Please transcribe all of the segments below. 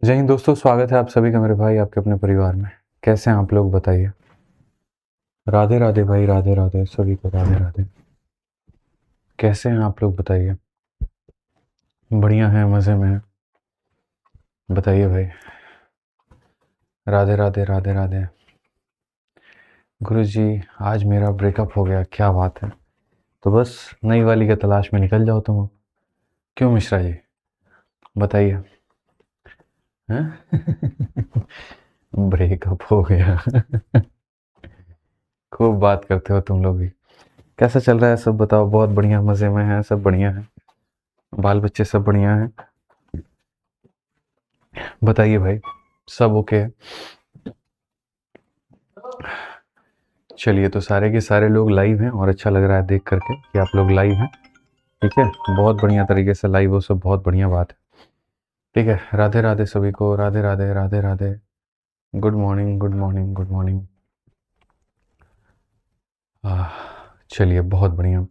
जय हिंद दोस्तों, स्वागत है आप सभी का मेरे भाई आपके अपने परिवार में। कैसे हैं आप लोग बताइए। राधे राधे भाई, राधे राधे सभी को, राधे राधे। कैसे हैं आप लोग बताइए। बढ़िया है, मज़े में है, बताइए भाई। राधे राधे, राधे राधे। गुरु जी, आज मेरा ब्रेकअप हो गया, क्या बात है। तो बस नई वाली के तलाश में निकल जाओ तुम अब। क्यों मिश्रा जी, बताइए। हैं? ब्रेकअप हो गया। खूब बात करते हो तुम लोग भी। कैसा चल रहा है सब बताओ। बहुत बढ़िया, मज़े में है, सब बढ़िया है, बाल बच्चे सब बढ़िया हैं, बताइए भाई। सब ओके है। चलिए, तो सारे के सारे लोग लाइव हैं और अच्छा लग रहा है देख करके कि आप लोग लाइव हैं। ठीक है, बहुत बढ़िया तरीके से लाइव हो सब, बहुत बढ़िया बात है। ठीक है, राधे राधे सभी को, Radhe Radhe, Radhe Radhe. Good morning, good morning, good morning. चलिए, बहुत बढ़िया।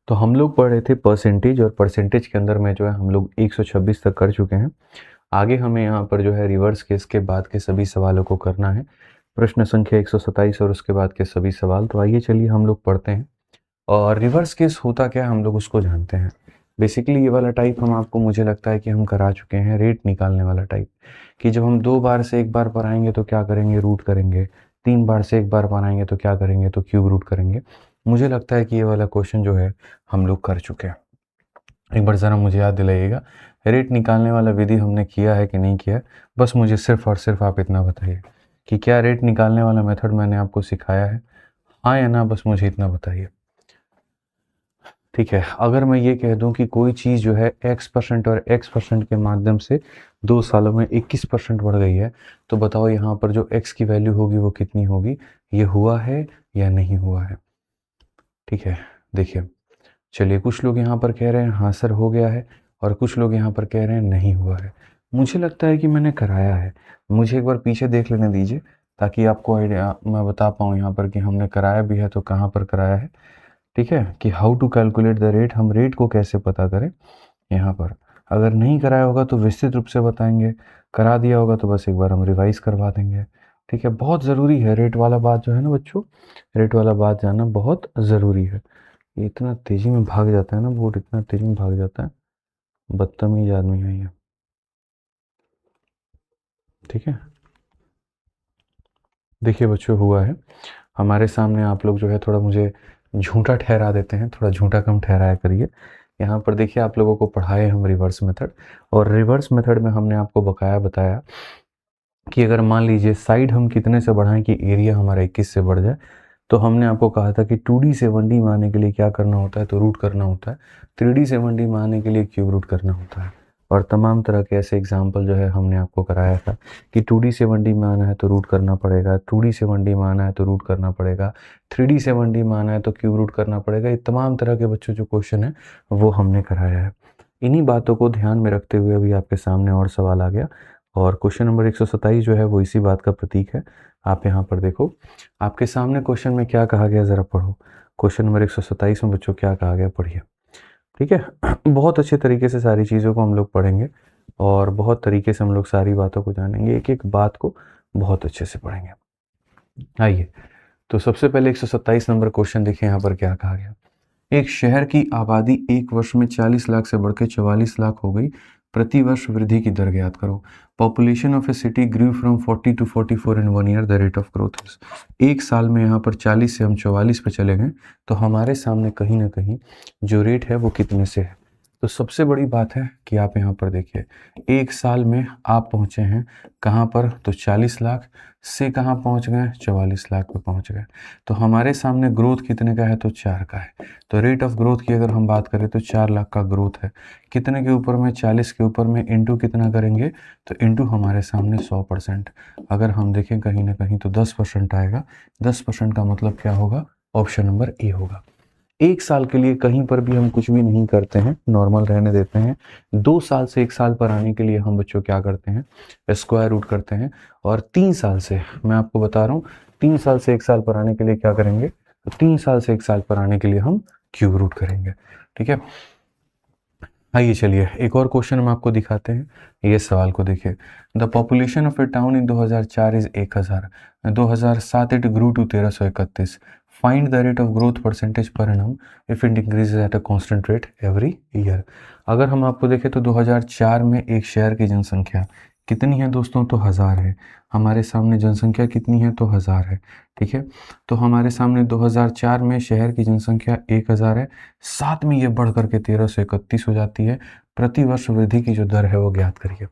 तो हम लोग पढ़ रहे थे परसेंटेज, और परसेंटेज के अंदर में जो है हम लोग 126 तक कर चुके हैं। आगे हमें यहाँ पर जो है रिवर्स केस के बाद के सभी सवालों को करना है। प्रश्न संख्या 127 और उसके बाद के सभी सवाल। तो आइए चलिए हम लोग पढ़ते हैं। और रिवर्स केस होता क्या है हम लोग उसको जानते हैं। बेसिकली ये वाला टाइप हम आपको, मुझे लगता है कि हम करा चुके हैं, रेट निकालने वाला टाइप। कि जब हम 2 बार से 1 बार पढ़ाएंगे तो क्या करेंगे, रूट करेंगे। 3 बार से 1 बार पढ़ाएंगे तो क्या करेंगे, तो क्यूब रूट करेंगे। मुझे लगता है कि ये वाला क्वेश्चन जो है हम लोग कर चुके हैं। एक बार ज़रा मुझे याद दिलाइएगा, रेट निकालने वाला विधि हमने किया है कि नहीं किया है। बस मुझे सिर्फ और सिर्फ आप इतना बताइए कि क्या रेट निकालने वाला मेथड मैंने आपको सिखाया है, हाँ या ना, बस मुझे इतना बताइए। ठीक है, अगर मैं ये कह दूं कि कोई चीज़ जो है x% और x% के माध्यम से 2 सालों में 21% बढ़ गई है, तो बताओ यहाँ पर जो x की वैल्यू होगी वो कितनी होगी। ये हुआ है या नहीं हुआ है। ठीक है, देखिए। चलिए, कुछ लोग यहाँ पर कह रहे हैं हाँ सर हो गया है, और कुछ लोग यहाँ पर कह रहे हैं नहीं हुआ है। मुझे लगता है कि मैंने कराया है। मुझे एक बार पीछे देख लेने दीजिए, ताकि आपको आइडिया मैं बता पाऊँ यहाँ पर कि हमने कराया भी है तो कहाँ पर कराया है। ठीक है, कि how to calculate the rate, हम रेट को कैसे पता करें यहाँ पर। अगर नहीं कराया होगा तो विस्तृत रूप से बताएंगे, करा दिया होगा तो बस एक बार हम रिवाइज करवा देंगे। ठीक है, बहुत ज़रूरी है रेट वाला बात जो है ना बच्चों, रेट वाला बात जानना बहुत ज़रूरी है। ये इतना तेज़ी में भाग जाता है ना बोर्ड, इतना तेज़ी में भाग जाता है, बदतमीज आदमी है ये। ठीक है, देखिए बच्चों, हुआ है हमारे सामने। आप लोग जो है थोड़ा मुझे झूठा ठहरा देते हैं, थोड़ा झूठा कम ठहराया करिए। यहाँ पर देखिए, आप लोगों को पढ़ाए हम रिवर्स मेथड, और रिवर्स मेथड में हमने आपको बकाया बताया कि अगर मान लीजिए साइड हम कितने से बढ़ाएं कि एरिया हमारा 21 से बढ़ जाए, तो हमने आपको कहा था कि 2D से 1D में आने के लिए क्या करना होता है, तो रूट करना होता है। 3D से 1D में आने के लिए क्यूब रूट करना होता है। और तमाम तरह के ऐसे एग्जाम्पल जो है हमने आपको कराया था कि 2D से 1D में आना है तो रूट करना पड़ेगा, 2D से 1D में आना है तो रूट करना पड़ेगा, 3D से 1D में आना है तो क्यूब रूट करना पड़ेगा। ये तमाम तरह के बच्चों जो क्वेश्चन है वो हमने कराया है। इन्हीं बातों को ध्यान में रखते हुए अभी आपके सामने और सवाल आ गया, और क्वेश्चन नंबर 127 जो है वो इसी बात का प्रतीक है। आप यहाँ पर देखो, आपके सामने क्वेश्चन में क्या कहा गया, ज़रा पढ़ो। क्वेश्चन नंबर 127 में बच्चों क्या कहा गया, पढ़िए। ठीक है, बहुत अच्छे तरीके से सारी चीज़ों को हम लोग पढ़ेंगे, और बहुत तरीके से हम लोग सारी बातों को जानेंगे, एक एक बात को बहुत अच्छे से पढ़ेंगे। आइए, तो सबसे पहले 127 नंबर क्वेश्चन देखिए, यहाँ पर क्या कहा गया। एक शहर की आबादी 1 वर्ष में 40 लाख से बढ़ के 44 लाख हो गई। प्रति वर्ष वृद्धि की दर ज्ञात करो। Population of a city grew from 40 to 44 in 1 year, the rate of growth is. एक साल में यहाँ पर 40 से हम 44 पे चले गए, तो हमारे सामने कहीं ना कहीं जो रेट है वो कितने से है। तो सबसे बड़ी बात है कि आप यहाँ पर देखिए, एक साल में आप पहुँचे हैं कहाँ पर, तो 40 लाख से कहाँ पहुँच गए, 44 लाख पे पहुँच गए। तो हमारे सामने ग्रोथ कितने का है, तो 4 का है। तो रेट ऑफ ग्रोथ की अगर हम बात करें तो 4 लाख का ग्रोथ है। कितने के ऊपर में, 40 के ऊपर में, इंटू कितना करेंगे, तो इंटू हमारे सामने 100%। अगर हम देखें कहीं ना कहीं तो 10% आएगा। 10% का मतलब क्या होगा, ऑप्शन नंबर ए होगा। एक साल के लिए कहीं पर भी हम कुछ भी नहीं करते हैं, नॉर्मल रहने देते हैं। 2 साल से 1 साल पर आने के लिए हम बच्चों क्या करते हैं, स्क्वायर रूट करते हैं। और 3 साल से, मैं आपको बता रहा हूँ, 3 साल से 1 साल पर आने के लिए क्या करेंगे, तो 3 साल से 1 साल पर आने के लिए हम क्यूब रूट करेंगे। ठीक है, आइए चलिए एक और क्वेश्चन हम आपको दिखाते हैं। ये सवाल को देखिए। The population of a town in 2004 is 1000। 2007 it grew to 1331। Find the rate of growth percentage per annum if it increases at a constant rate every year. अगर हम आपको देखें तो 2004 में एक शहर की जनसंख्या कितनी है दोस्तों, तो 1000 है। हमारे सामने जनसंख्या कितनी है, तो 1000 है। ठीक है, तो हमारे सामने 2004 में शहर की जनसंख्या 1000 है। साथ में ये बढ़ करके 1331 हो जाती है। प्रति वर्ष वृद्धि की जो दर है वो ज्ञात करिए।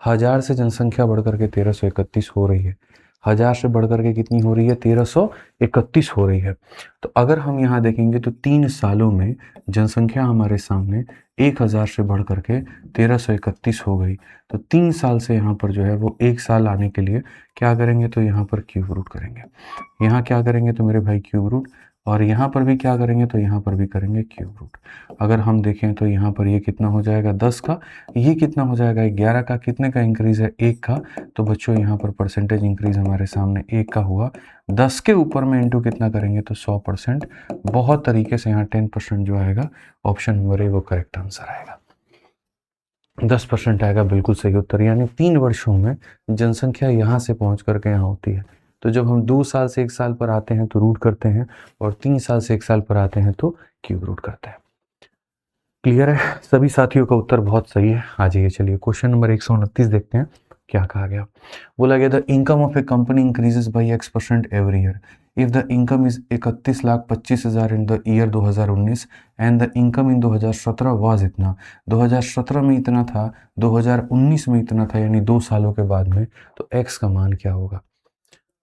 1000 से जनसंख्या बढ़ करके 1331 हो रही है। 1000 से बढ़ करके कितनी हो रही है, 1331 हो रही है। तो अगर हम यहाँ देखेंगे तो 3 सालों में जनसंख्या हमारे सामने 1000 से बढ़ करके 1331 हो गई। तो 3 साल से यहाँ पर जो है वो 1 साल आने के लिए क्या करेंगे, तो यहाँ पर क्यूब रूट करेंगे। यहाँ क्या करेंगे तो मेरे भाई क्यूब रूट, और यहाँ पर भी क्या करेंगे तो यहाँ पर भी करेंगे क्यूब रूट। अगर हम देखें तो यहाँ पर ये कितना हो जाएगा 10 का, ये कितना हो जाएगा 11 का, कितने का इंक्रीज है 1 का। तो बच्चों यहाँ पर परसेंटेज इंक्रीज हमारे सामने 1 का हुआ। 10 के ऊपर में इंटू कितना करेंगे तो 100%। बहुत तरीके से यहाँ 10% जो आएगा ऑप्शन नंबर ए वो करेक्ट आंसर आएगा। 10% आएगा बिल्कुल सही उत्तर। यानी 3 वर्षों में जनसंख्या यहाँ से पहुँच करके यहाँ होती है। तो जब हम 2 साल से 1 साल पर आते हैं तो रूट करते हैं, और 3 साल से 1 साल पर आते हैं तो क्यूब रूट करते हैं। क्लियर है सभी साथियों का उत्तर बहुत सही है। आ जाइए चलिए क्वेश्चन नंबर 129 देखते हैं क्या कहा गया। बोला गया the income of A company increases by X% every year if the income is 31,25,000 in the year 2019 and the income in 2017 was इतना। 2017 में इतना था, 2019 में इतना था, यानी 2 सालों के बाद में, तो x का मान क्या होगा।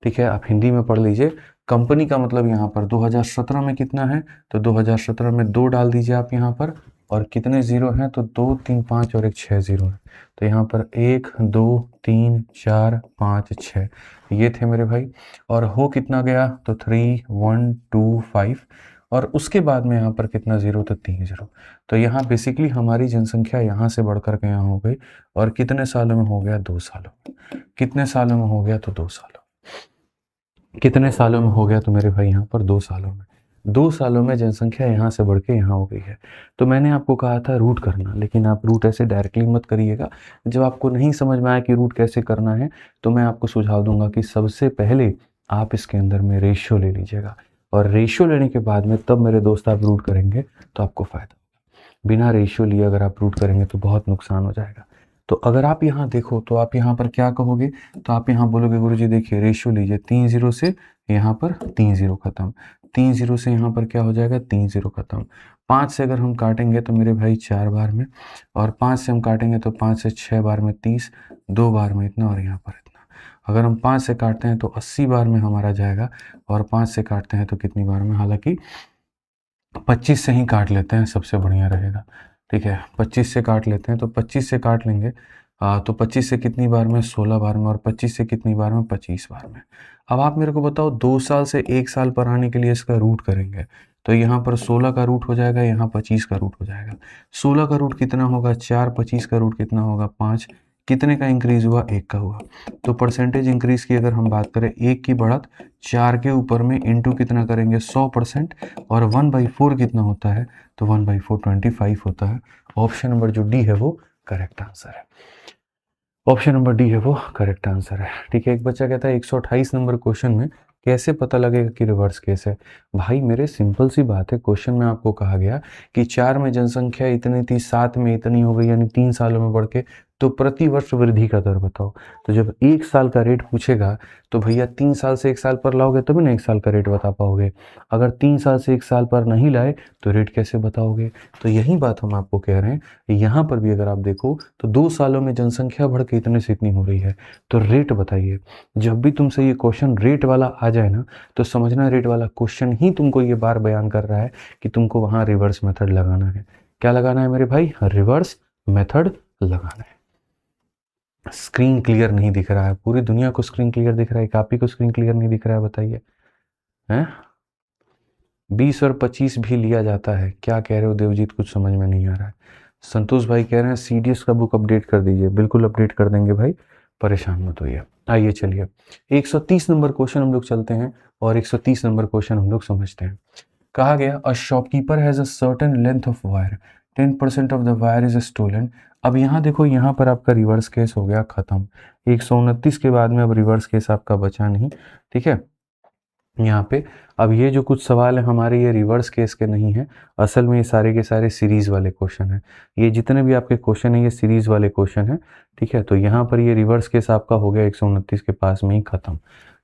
ठीक है, आप हिंदी में पढ़ लीजिए। कंपनी का मतलब यहाँ पर 2017 में कितना है, तो 2017 में 2 डाल दीजिए आप यहाँ पर, और कितने ज़ीरो हैं तो 2 3 5 और एक 6 ज़ीरो है। तो यहाँ पर 1 2 3 4 5 6 ये थे मेरे भाई। और हो कितना गया तो 3 1 2 5, और उसके बाद में यहाँ पर कितना ज़ीरो तो 3 ज़ीरो। तो यहाँ बेसिकली हमारी जनसंख्या यहाँ से बढ़ कर के यहाँ हो गई, और कितने सालों में हो गया 2 सालों में। कितने सालों में हो गया तो 2 सालों। कितने सालों में हो गया तो मेरे भाई यहाँ पर 2 सालों में। 2 सालों में जनसंख्या यहाँ से बढ़ के यहाँ हो गई है। तो मैंने आपको कहा था रूट करना, लेकिन आप रूट ऐसे डायरेक्टली मत करिएगा। जब आपको नहीं समझ में आया कि रूट कैसे करना है, तो मैं आपको सुझाव दूंगा कि सबसे पहले आप इसके अंदर में रेशियो ले लीजिएगा, और रेशियो लेने के बाद में तब मेरे दोस्त आप रूट करेंगे तो आपको फ़ायदा होगा। बिना रेशियो लिए अगर आप रूट करेंगे तो बहुत नुकसान हो जाएगा। तो अगर आप यहाँ देखो तो आप यहाँ पर क्या कहोगे, तो आप यहाँ बोलोगे गुरुजी देखिए रेशियो लीजिए, 3 ज़ीरो से यहाँ पर 3 ज़ीरो खत्म, 3 ज़ीरो से यहाँ पर क्या हो जाएगा 3 ज़ीरो खत्म। 5 से अगर हम काटेंगे तो मेरे भाई 4 बार में, और 5 से हम काटेंगे तो 5 से 6 बार में 30, 2 बार में इतना, और यहाँ पर इतना। अगर हम 5 से काटते हैं तो 80 बार में हमारा जाएगा, और 5 से काटते हैं तो कितनी बार में, हालांकि 25 से ही काट लेते हैं सबसे बढ़िया रहेगा। ठीक है, 25 से काट लेते हैं, तो 25 से काट लेंगे तो 25 से कितनी बार में 16 बार में, और 25 से कितनी बार में 25 बार में। अब आप मेरे को बताओ 2 साल से 1 साल पर आने के लिए इसका रूट करेंगे, तो यहाँ पर 16 का रूट हो जाएगा, यहाँ 25 का रूट हो जाएगा। 16 का रूट कितना होगा 4, 25 का रूट कितना होगा 5, कितने का इंक्रीज हुआ 1 का हुआ। तो परसेंटेज इंक्रीज की अगर हम बात करें, 1 की बढ़त 4 के ऊपर में इंटू कितना करेंगे 100%, और 1/4 कितना होता है, तो 1/4 25 होता है। ऑप्शन नंबर जो डी है वो करेक्ट आंसर है। ऑप्शन नंबर डी है वो करेक्ट आंसर है। ठीक है, एक बच्चा कहता है 128 नंबर क्वेश्चन में कैसे पता लगेगा कि रिवर्स केस है। भाई मेरे सिंपल सी बात है, क्वेश्चन में आपको कहा गया कि 4 में जनसंख्या इतनी थी, 7 में इतनी हो गई, यानी 3 सालों में बढ़ के, तो प्रति वर्ष वृद्धि का दर बताओ। तो जब 1 साल का रेट पूछेगा तो भैया 3 साल से 1 साल पर लाओगे तभी ना 1 साल का रेट बता पाओगे। अगर 3 साल से 1 साल पर नहीं लाए तो रेट कैसे बताओगे। तो यही बात हम आपको कह रहे हैं, यहाँ पर भी अगर आप देखो तो 2 सालों में जनसंख्या बढ़ के इतने से इतनी हो रही है, तो रेट बताइए। जब भी तुमसे ये क्वेश्चन रेट वाला आ जाए ना, तो समझना रेट वाला क्वेश्चन ही तुमको ये बार बयान कर रहा है कि तुमको वहाँ रिवर्स मेथड लगाना है। क्या लगाना है मेरे भाई, रिवर्स मेथड लगाना है। स्क्रीन क्लियर नहीं दिख रहा है, पूरी दुनिया को स्क्रीन क्लियर दिख रहा है, कॉपी को स्क्रीन क्लियर नहीं दिख रहा है, बताइए। हैं 20 और 25 भी लिया जाता है, क्या कह रहे हो देवजीत, कुछ समझ में नहीं आ रहा है। संतोष भाई कह रहे हैं सीडीएस का बुक अपडेट कर दीजिए, बिल्कुल अपडेट कर देंगे भाई, परेशान मत होइए। आइए चलिए 130 नंबर क्वेश्चन हम लोग चलते हैं, और 130 नंबर क्वेश्चन हम लोग समझते हैं। कहा गया a shopkeeper has a certain length of wire 10% of the wire is stolen. अब यहाँ देखो, यहाँ पर आपका रिवर्स केस हो गया खत्म। 129 के बाद में अब रिवर्स केस आपका बचा नहीं, ठीक है। यहाँ पे अब ये जो कुछ सवाल है हमारे, ये रिवर्स केस के नहीं है, असल में ये सारे के सारे सीरीज वाले क्वेश्चन हैं। ये जितने भी आपके क्वेश्चन हैं ये सीरीज वाले क्वेश्चन हैं, ठीक है। तो यहाँ पर ये रिवर्स केस आपका हो गया 129 के पास में ही खत्म,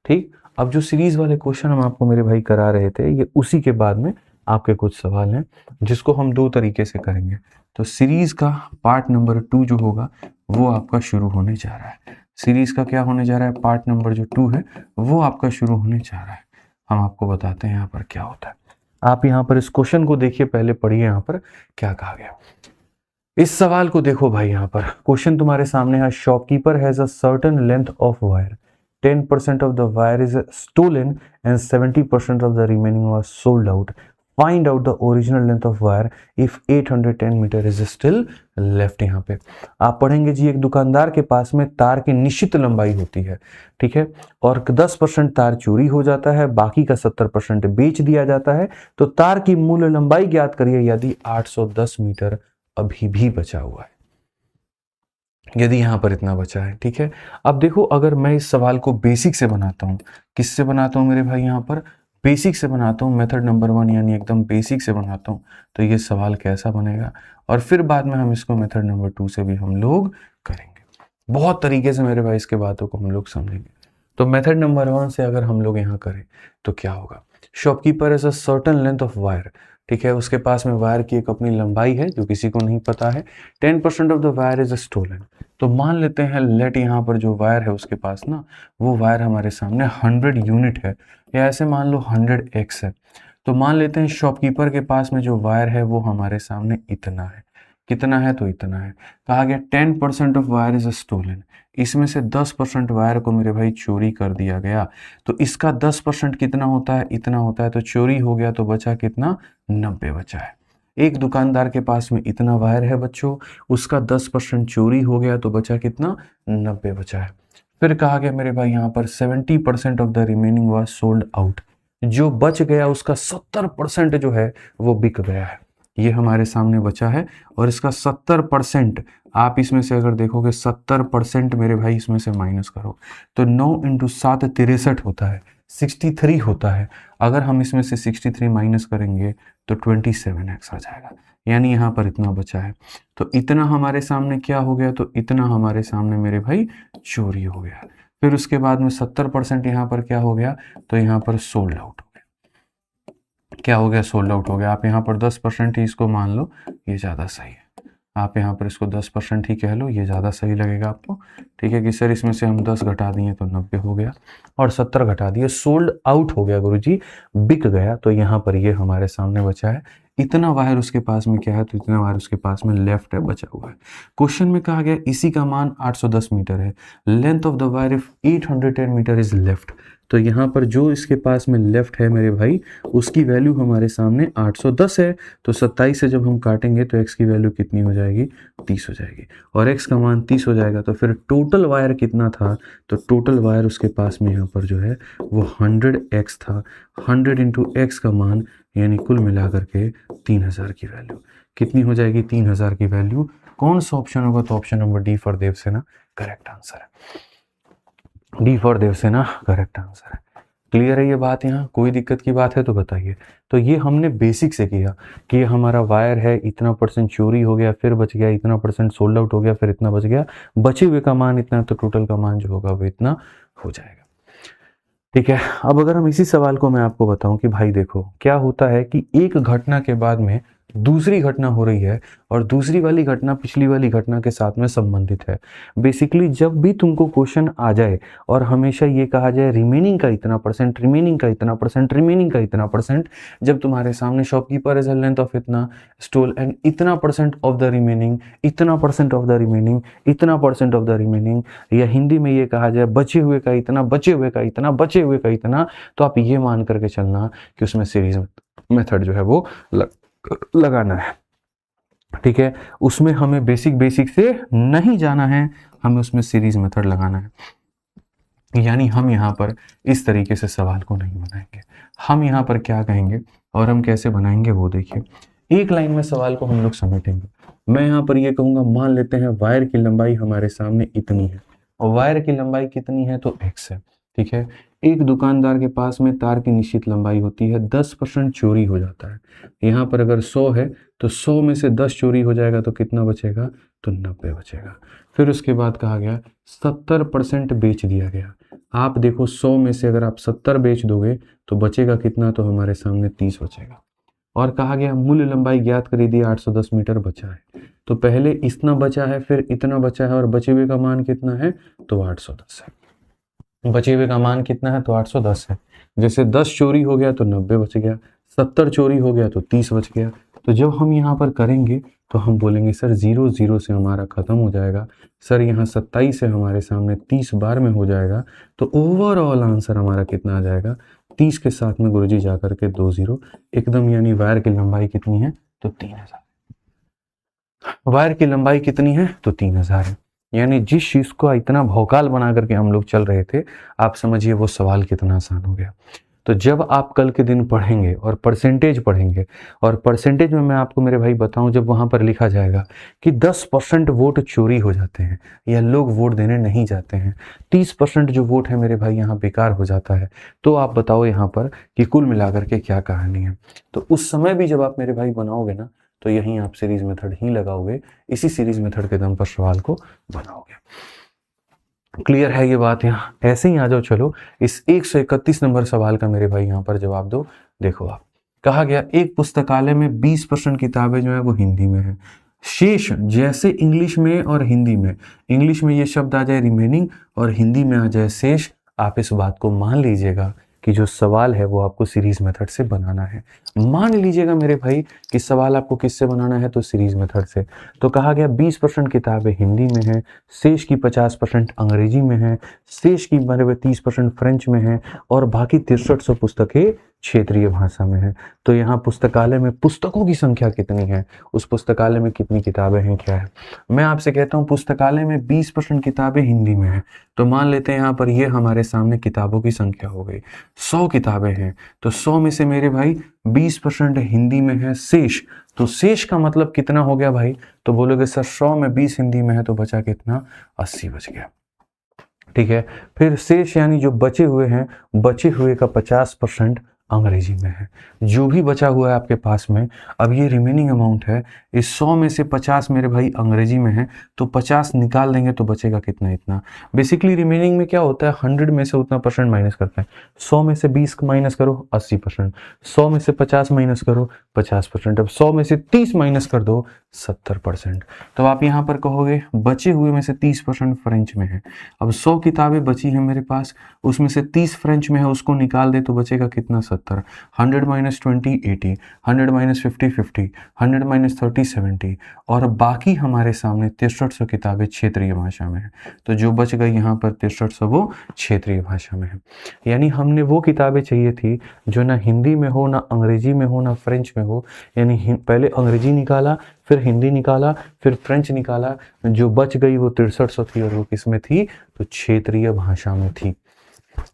ठीक। अब जो सीरीज वाले क्वेश्चन हम आपको मेरे भाई करा रहे थे, ये उसी के बाद में आपके कुछ सवाल हैं जिसको हम दो तरीके से करेंगे। तो सीरीज का पार्ट नंबर 2 जो होगा वो आपका शुरू होने जा रहा है। सीरीज का क्या होने जा रहा है, पार्ट नंबर जो 2 है वो आपका शुरू होने जा रहा है। हम आपको बताते हैं यहाँ पर क्या होता है। आप यहाँ पर इस क्वेश्चन को देखिए, पहले पढ़िए यहाँ पर क्या कहा गया। इस सवाल को देखो भाई, यहाँ पर क्वेश्चन तुम्हारे सामने है, shopkeeper has a certain length of wire, 10% of the wire is stolen and 70% of the remaining was sold out. Find out the original length of wire if 810 metre is still left। यहाँ पे आप पढ़ेंगे जी, एक दुकानदार के पास में तार की निश्चित लंबाई होती है, ठीक है, और 10% तार चोरी हो जाता है, बाकी का 70% बेच दिया जाता है। तो तार की मूल लंबाई ज्ञात करिए यदि 810 मीटर अभी भी बचा हुआ है, यदि यहाँ पर इतना बचा है, ठीक है। अब देखो, अगर मैं इस सवाल को बेसिक से बनाता हूँ, किससे बनाता हूँ मेरे भाई, यहाँ पर बेसिक से बनाता हूँ, मेथड नंबर 1 यानी एकदम बेसिक से बनाता हूँ, तो ये सवाल कैसा बनेगा, और फिर बाद में हम इसको मेथड नंबर 2 से भी हम लोग करेंगे। बहुत तरीके से मेरे भाई इसके बातों को हम लोग समझेंगे। तो मेथड नंबर 1 से अगर हम लोग यहाँ करें तो क्या होगा, shopkeeper is a certain length of wire, ठीक है, उसके पास में वायर की एक अपनी लंबाई है जो किसी को नहीं पता है। 10% of the wire is stolen. तो मान लेते हैं लेट, यहाँ पर जो वायर है उसके पास ना, वो वायर हमारे सामने 100 यूनिट है, या ऐसे मान लो 100x है। तो मान लेते हैं शॉपकीपर के पास में जो वायर है वो हमारे सामने इतना है। कितना है, तो इतना है। कहा गया 10% ऑफ वायर इज स्टोलन, इसमें से 10% वायर को मेरे भाई चोरी कर दिया गया। तो इसका 10% कितना होता है, इतना होता है। तो चोरी हो गया तो बचा कितना, 90 बचा है। एक दुकानदार के पास में इतना वायर है बच्चों, उसका 10% चोरी हो गया तो बचा कितना, 90 बचा है। फिर कहा गया मेरे भाई यहाँ पर 70% of the remaining was sold out, जो बच गया उसका 70% जो है वो बिक गया है। ये हमारे सामने बचा है, और इसका 70% आप इसमें से अगर देखोगे 70% मेरे भाई इसमें से माइनस करो तो 9 × 7 63 होता है, 63 होता है। अगर हम इसमें से 63 माइनस करेंगे तो 27x आ जाएगा, यानी यहाँ पर इतना बचा है। तो इतना हमारे सामने क्या हो गया, तो इतना हमारे सामने मेरे भाई चोरी हो गया। फिर उसके बाद में 70% यहाँ पर क्या हो गया, तो यहाँ पर सोल्ड आउट हो गया। क्या हो गया, सोल्ड आउट हो गया। आप यहाँ पर 10% ही इसको मान लो, ये ज़्यादा सही है। आप यहाँ पर इसको 10% ही कह लो, ये ज़्यादा सही लगेगा आपको, ठीक है। कि सर इसमें से हम 10 घटा दिए तो 90 हो गया, और 70 घटा दिए, सोल्ड आउट हो गया गुरुजी, बिक गया। तो यहाँ पर ये हमारे सामने बचा है, इतना वायर उसके पास में क्या है, तो इतना वायर उसके पास में लेफ्ट है, बचा हुआ है। क्वेश्चन में कहा गया इसी का मान 810 मीटर है, length of the wire if 810 metre is left. तो यहाँ पर जो इसके पास में लेफ्ट है मेरे भाई, उसकी वैल्यू हमारे सामने 810 है। तो 27 से जब हम काटेंगे तो x की वैल्यू कितनी हो जाएगी, 30 हो जाएगी, और x का मान 30 हो जाएगा। तो फिर टोटल वायर कितना था, तो टोटल वायर उसके पास में यहाँ पर जो है वो 100x था। 100 × x का मान, यानी कुल मिलाकर के 3000 की वैल्यू कितनी हो जाएगी, 3000 की वैल्यू। कौन सा ऑप्शन होगा, तो option number D for Devasena correct answer है। D for Devasena correct answer है। क्लियर है ये बात, यहाँ कोई दिक्कत की बात है तो बताइए। तो ये हमने बेसिक से किया कि ये हमारा वायर है, इतना % चोरी हो गया, फिर बच गया, इतना % सोल्ड आउट हो गया, फिर इतना बच गया, बचे हुए का मान इतना, तो टोटल का मान जो होगा वो इतना हो जाएगा, ठीक है। अब अगर हम इसी सवाल को मैं आपको बताऊं कि भाई देखो क्या होता है कि एक घटना के बाद में दूसरी घटना हो रही है, और दूसरी वाली घटना पिछली वाली घटना के साथ में संबंधित है। बेसिकली जब भी तुमको क्वेश्चन आ जाए और हमेशा ये कहा जाए रिमेनिंग का इतना %, रिमेनिंग का इतना %, रिमेनिंग का इतना %, जब तुम्हारे सामने shopkeeper is a length of इतना स्टोल एंड इतना % ऑफ द रिमेनिंग, इतना % ऑफ द रिमेनिंग, इतना % ऑफ द रिमेनिंग, या हिंदी में ये कहा जाए बचे हुए का इतना, बचे हुए का इतना, बचे हुए का इतना, तो आप ये मान करके चलना कि उसमें सीरीज मेथड जो है वो लगाना है, ठीक है। उसमें हमें बेसिक से नहीं जाना है, हमें उसमें सीरीज मेथड लगाना है। यानी हम यहाँ पर इस तरीके से सवाल को नहीं बनाएंगे। हम यहाँ पर क्या कहेंगे और हम कैसे बनाएंगे वो देखिए। एक लाइन में सवाल को हम लोग समेटेंगे। मैं यहाँ पर ये कहूँगा, मान लेते हैं वायर की लंबाई हमारे सामने इतनी है और वायर की लंबाई कितनी है तो x है, ठीक है। एक दुकानदार के पास में तार की निश्चित लंबाई होती है, 10% चोरी हो जाता है। यहाँ पर अगर 100 है तो 100 में से 10 चोरी हो जाएगा तो कितना बचेगा, तो 90 बचेगा। फिर उसके बाद कहा गया 70% बेच दिया गया। आप देखो 100 में से अगर आप 70 बेच दोगे तो बचेगा कितना, तो हमारे सामने 30 बचेगा। और कहा गया मूल लंबाई ज्ञात करी दी, 810 मीटर बचा है। तो पहले इतना बचा है, फिर इतना बचा है और बचे हुए का मान कितना है, तो 810 है। बचे हुए का मान कितना है, तो 810 है। जैसे 10 चोरी हो गया तो 90 बच गया, 70 चोरी हो गया तो 30 बच गया। तो जब हम यहाँ पर करेंगे तो हम बोलेंगे सर 0 0 से हमारा खत्म हो जाएगा, सर यहाँ 27 से हमारे सामने 30 बार में हो जाएगा। तो ओवरऑल आंसर हमारा कितना आ जाएगा, 30 के साथ में गुरुजी जाकर के 2 0 एकदम, यानी वायर की लंबाई कितनी है, तो 3000। वायर की लंबाई कितनी है, तो 3000 है। यानी जिस चीज को इतना भौकाल बना करके हम लोग चल रहे थे, आप समझिए वो सवाल कितना आसान हो गया। तो जब आप कल के दिन पढ़ेंगे और परसेंटेज पढ़ेंगे, और परसेंटेज में मैं आपको मेरे भाई बताऊं, जब वहां पर लिखा जाएगा कि 10% वोट चोरी हो जाते हैं या लोग वोट देने नहीं जाते हैं, 30% जो वोट है मेरे भाई यहाँ बेकार हो जाता है, तो आप बताओ यहाँ पर कि कुल मिलाकर के क्या कहानी है। तो उस समय भी जब आप मेरे भाई बनाओगे ना, तो यहीं आप सीरीज मेथड ही लगाओगे, इसी सीरीज मेथड के दम पर सवाल को बनाओगे। क्लियर है ये बात? यहाँ ऐसे ही आ जाओ। चलो इस 131 नंबर सवाल का मेरे भाई यहाँ पर जवाब दो। देखो आप, कहा गया एक पुस्तकालय में 20% किताबें जो है वो हिंदी में है, शेष जैसे इंग्लिश में और हिंदी में, इंग्लिश में ये शब्द आ जाए रिमेनिंग और हिंदी में आ जाए शेष, आप इस बात को मान लीजिएगा कि जो सवाल है वो आपको सीरीज मेथड से बनाना है। मान लीजिएगा मेरे भाई कि सवाल आपको किससे बनाना है, तो सीरीज मेथड से। तो कहा गया 20% किताबें हिंदी में हैं, शेष की 50% अंग्रेजी में है, शेष की 30% फ्रेंच में है और बाकी 6300 पुस्तकें क्षेत्रीय भाषा में है। तो यहाँ पुस्तकालय में पुस्तकों की संख्या कितनी है, उस पुस्तकालय में कितनी किताबें हैं, क्या है। मैं आपसे कहता हूँ पुस्तकालय में 20% किताबें हिंदी में है, तो मान लेते हैं यहाँ पर ये हमारे सामने किताबों की संख्या हो गई, 100 किताबें हैं, तो 100 में से मेरे भाई 20% हिंदी में है शेष, तो शेष का मतलब कितना हो गया भाई, तो बोलोगे सर 100 में 20 हिंदी में है तो बचा कितना, 80 बच गया। ठीक है, फिर शेष यानी जो बचे हुए हैं, बचे हुए का 50% अंग्रेजी में है। जो भी बचा हुआ है आपके पास में, अब ये रिमेनिंग अमाउंट है, इस 100 में से 50 मेरे भाई अंग्रेजी में है, तो 50 निकाल देंगे तो बचेगा कितना, इतना। बेसिकली रिमेनिंग में क्या होता है, 100 में से उतना परसेंट माइनस करते हैं। 100 में से 20 माइनस करो 80%, 100 में से 50 माइनस करो 50%, अब 100 में से 30 माइनस कर दो 70%। तो आप यहाँ पर कहोगे बचे हुए में से 30% फ्रेंच में है। अब 100 किताबें बची हैं मेरे पास, उसमें से 30 फ्रेंच में है, उसको निकाल दे तो बचेगा कितना, 70। 100 माइनस 20 80, 100 माइनस 50 50, 100 माइनस 30 70, और बाकी हमारे सामने 6300 किताबें क्षेत्रीय भाषा में है। तो जो बच गई यहाँ पर 6300 वो क्षेत्रीय भाषा में है। यानी हमने वो किताबें चाहिए थी जो ना हिंदी में हो, ना अंग्रेजी में हो, ना फ्रेंच में हो। यानी पहले अंग्रेजी निकाला, फिर हिंदी निकाला, फिर फ्रेंच निकाला, जो बच गई वो 6300 थी और वो किसमें थी, तो क्षेत्रीय भाषा में थी।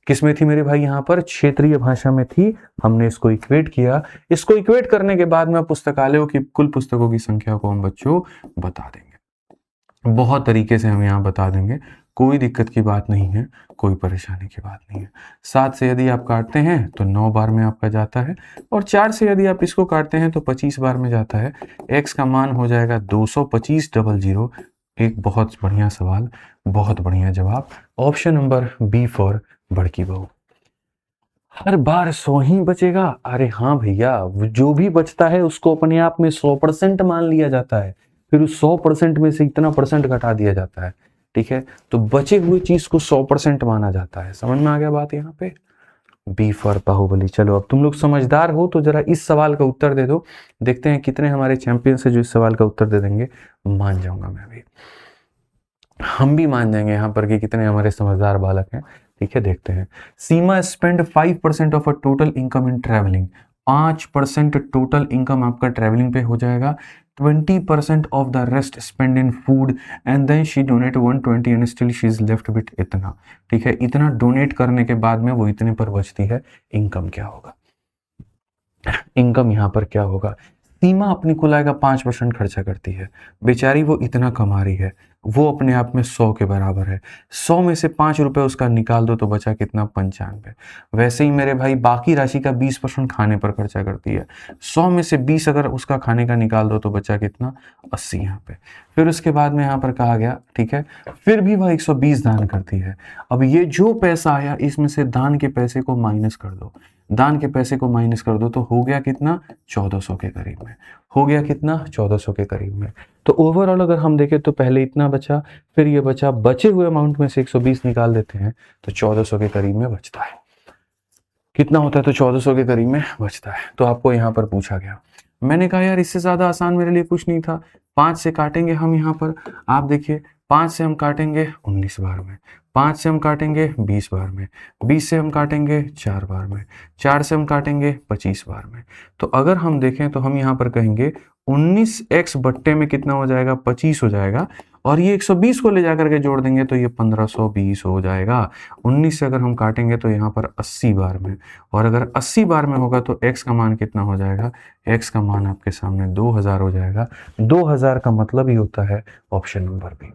किसमें थी मेरे भाई, यहाँ पर क्षेत्रीय भाषा में थी। हमने इसको इक्वेट किया, इसको इक्वेट करने के बाद में पुस्तकालयों की कुल पुस्तकों की संख्या को हम बच्चों बता देंगे। बहुत तरीके से हम यहाँ बता देंगे, कोई दिक्कत की बात नहीं है, कोई परेशानी की बात नहीं है। 7 से यदि आप काटते हैं तो 9 बार में आपका जाता है, और 4 से यदि आप इसको काटते हैं तो 25 बार में जाता है। x का मान हो जाएगा 225 00। एक बहुत बढ़िया सवाल, बहुत बढ़िया जवाब, ऑप्शन नंबर बी फॉर बड़की बहू। हर बार 100 ही बचेगा? अरे हाँ भैया, जो भी बचता है उसको अपने आप में 100% मान लिया जाता है, फिर उस 100% में से इतना परसेंट घटा दिया जाता है। ठीक है, तो बचे हुए चीज को 100% माना जाता है। समझ में आ गया बात यहाँ पे? B for Baahubali. चलो अब तुम लोग समझदार हो तो जरा इस सवाल का उत्तर दे दो, देखते हैं कितने हमारे चैंपियंस है जो इस सवाल का उत्तर दे देंगे। मान जाऊंगा मैं भी, हम भी मान जाएंगे यहाँ पर कि कितने हमारे समझदार बालक हैं। ठीक है, देखते हैं। Seema spend 5% of a total income in travelling. 5% total income आपका ट्रैवलिंग पे हो जाएगा। 20% of the rest spend in food and then she donate 120 and still she is left with इतना। ठीक है, इतना डोनेट करने के बाद में वो इतने पर बचती है। इनकम क्या होगा, इनकम यहाँ पर क्या होगा? सीमा अपनी कुल आय का 5% खर्चा करती है। बेचारी वो इतना कमा रही है, वो अपने आप में 100 के बराबर है। 100 में से 5 रुपए उसका निकाल दो तो बचा कितना? 95। वैसे ही मेरे भाई बाकी राशि का 20% खाने पर खर्चा करती है। 100 में से 20 अगर उसका खाने का निकाल दो तो बचा कितना? 80 यहाँ पे। फिर उसके बाद में यहाँ पर कहा गया, ठीक है, फिर भी वह 120 दान करती है। अब ये जो पैसा आया इसमें से दान के पैसे को माइनस कर दो, दान के पैसे को माइनस कर दो तो हो गया कितना? 1400 के करीब में। हो गया कितना? 1400 के करीब में। तो ओवरऑल अगर हम देखें तो पहले इतना बचा, फिर ये बचा, बचे हुए अमाउंट में से 120 निकाल देते हैं तो 1400 के करीब में बचता है। कितना होता है? तो 1400 के करीब में बचता है। तो आपको यहाँ पर पूछा गया, मैंने कहा यार इससे ज़्यादा आसान मेरे लिए कुछ नहीं था। 5 से काटेंगे हम यहाँ पर, आप देखिए 5 से हम काटेंगे 19 बार में, 5 से हम काटेंगे 20 बार में, 20 से हम काटेंगे 4 बार में, 4 से हम काटेंगे 25 बार में। तो अगर हम देखें तो हम यहाँ पर कहेंगे 19x बट्टे में कितना हो जाएगा? 25 हो जाएगा। और ये 120 को ले जाकर के जोड़ देंगे तो ये 1520 हो जाएगा। 19 से अगर हम काटेंगे तो यहाँ पर 80 बार में, और अगर 80 बार में होगा तो x का मान कितना हो जाएगा? x का मान आपके सामने 2000 हो जाएगा। 2000 का मतलब ही होता है ऑप्शन नंबर बी।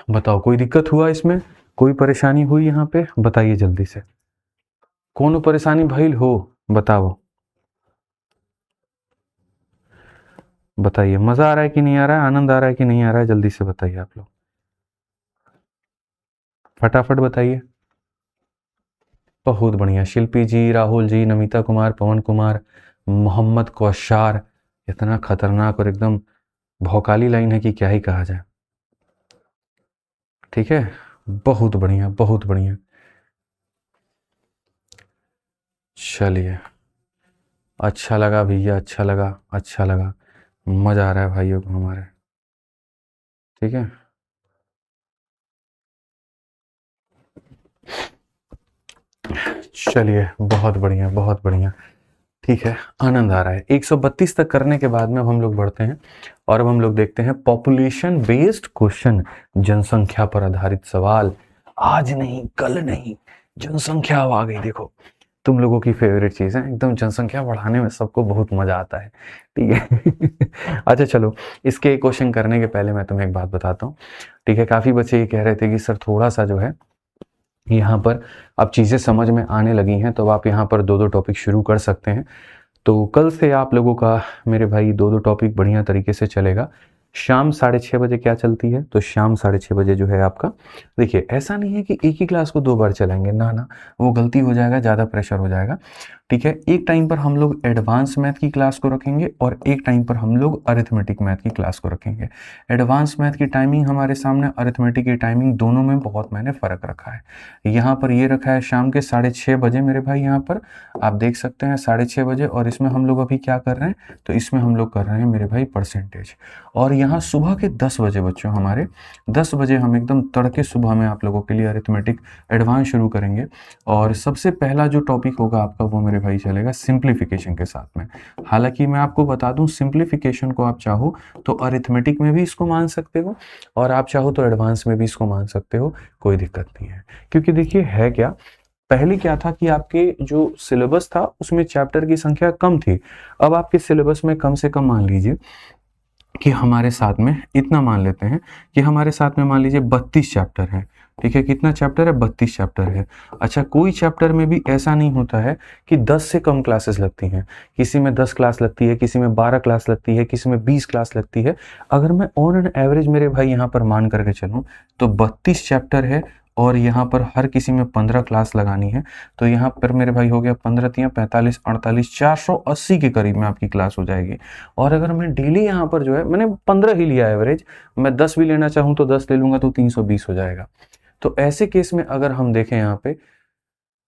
बताओ कोई दिक्कत हुआ इसमें? कोई परेशानी हुई यहाँ पे? बताइए जल्दी से, कौन परेशानी भइल हो? बताओ, बताइए मजा आ रहा है कि नहीं आ रहा है? आनंद आ रहा है कि नहीं आ रहा है? जल्दी से बताइए आप लोग, फटाफट बताइए। बहुत बढ़िया, शिल्पी जी, राहुल जी, नमिता कुमार, पवन कुमार, मोहम्मद कौशार। इतना खतरनाक और एकदम भौकाली लाइन है कि क्या ही कहा जाए। ठीक है, बहुत बढ़िया, बहुत बढ़िया। चलिए, अच्छा लगा भैया, अच्छा लगा, अच्छा लगा, मजा आ रहा है भाइयों को हमारे। ठीक है, चलिए, बहुत बढ़िया, बहुत बढ़िया। ठीक है, आनंद आ रहा है। 132 तक करने के बाद में अब हम लोग बढ़ते हैं और अब हम लोग देखते हैं पॉपुलेशन बेस्ड क्वेश्चन, जनसंख्या पर आधारित सवाल। आज नहीं, कल नहीं, जनसंख्या अब आ गई। देखो तुम लोगों की फेवरेट चीज है, एकदम जनसंख्या बढ़ाने में सबको बहुत मजा आता है। ठीक है। अच्छा चलो, इसके क्वेश्चन करने के पहले मैं तुम्हें एक बात बताता हूँ। ठीक है, काफी बच्चे ये कह रहे थे कि सर थोड़ा सा जो है यहाँ पर अब चीज़ें समझ में आने लगी हैं, तो आप यहाँ पर 2-2 टॉपिक शुरू कर सकते हैं। तो कल से आप लोगों का मेरे भाई 2-2 टॉपिक बढ़िया तरीके से चलेगा। शाम 6:30 बजे क्या चलती है? तो शाम 6:30 बजे जो है आपका, देखिए ऐसा नहीं है कि एक ही क्लास को 2 बार चलाएंगे, ना ना, वो गलती हो जाएगा, ज़्यादा प्रेशर हो जाएगा। ठीक है, एक टाइम पर हम लोग एडवांस मैथ की क्लास को रखेंगे और एक टाइम पर हम लोग अरिथमेटिक मैथ की क्लास को रखेंगे। एडवांस मैथ की टाइमिंग हमारे सामने, अरिथमेटिक की टाइमिंग, दोनों में बहुत मैंने फ़र्क रखा है। यहाँ पर ये रखा है शाम के 6:30 बजे मेरे भाई, यहाँ पर आप देख सकते हैं 6:30 बजे। और इसमें हम लोग अभी क्या कर रहे हैं? तो इसमें हम लोग कर रहे हैं मेरे भाई परसेंटेज। और यहाँ सुबह के 10 बजे बच्चों, हमारे 10 बजे हम एकदम तड़के सुबह में आप लोगों के लिए अरिथमेटिक एडवांस शुरू करेंगे। और सबसे पहला जो टॉपिक होगा आपका वो मेरे भाई चलेगा सिंप्लीफिकेशन के साथ में। हालांकि मैं आपको बता दूं, सिंप्लीफिकेशन को आप चाहो तो अरिथमेटिक में भी इसको मान सकते हो और आप चाहो तो एडवांस में भी इसको मान सकते हो, कोई दिक्कत नहीं है। क्योंकि देखिए है क्या, पहले क्या था कि आपके जो सिलेबस था उसमें चैप्टर की संख्या कम थी। अब आपके सिलेबस में कम से कम मान लीजिए कि हमारे साथ में इतना मान लेते हैं कि हमारे साथ में मान लीजिए 32 चैप्टर है। ठीक है, कितना चैप्टर है? 32 चैप्टर है। अच्छा, कोई चैप्टर में भी ऐसा नहीं होता है कि 10 से कम क्लासेस लगती हैं। किसी में 10 क्लास लगती है, किसी में 12 क्लास लगती है, किसी में 20 क्लास लगती है। अगर मैं ऑन एन एवरेज मेरे भाई यहाँ पर मान करके चलूँ तो 32 चैप्टर है और यहाँ पर हर किसी में 15 क्लास लगानी है। तो यहाँ पर मेरे भाई हो गया 15 तियां 45 48 480 के करीब में आपकी क्लास हो जाएगी। और अगर मैं डेली यहाँ पर जो है, मैंने 15 ही लिया एवरेज, मैं 10 भी लेना चाहूँ तो 10 ले लूँगा तो 320 हो जाएगा। तो ऐसे केस में अगर हम देखें यहाँ पे,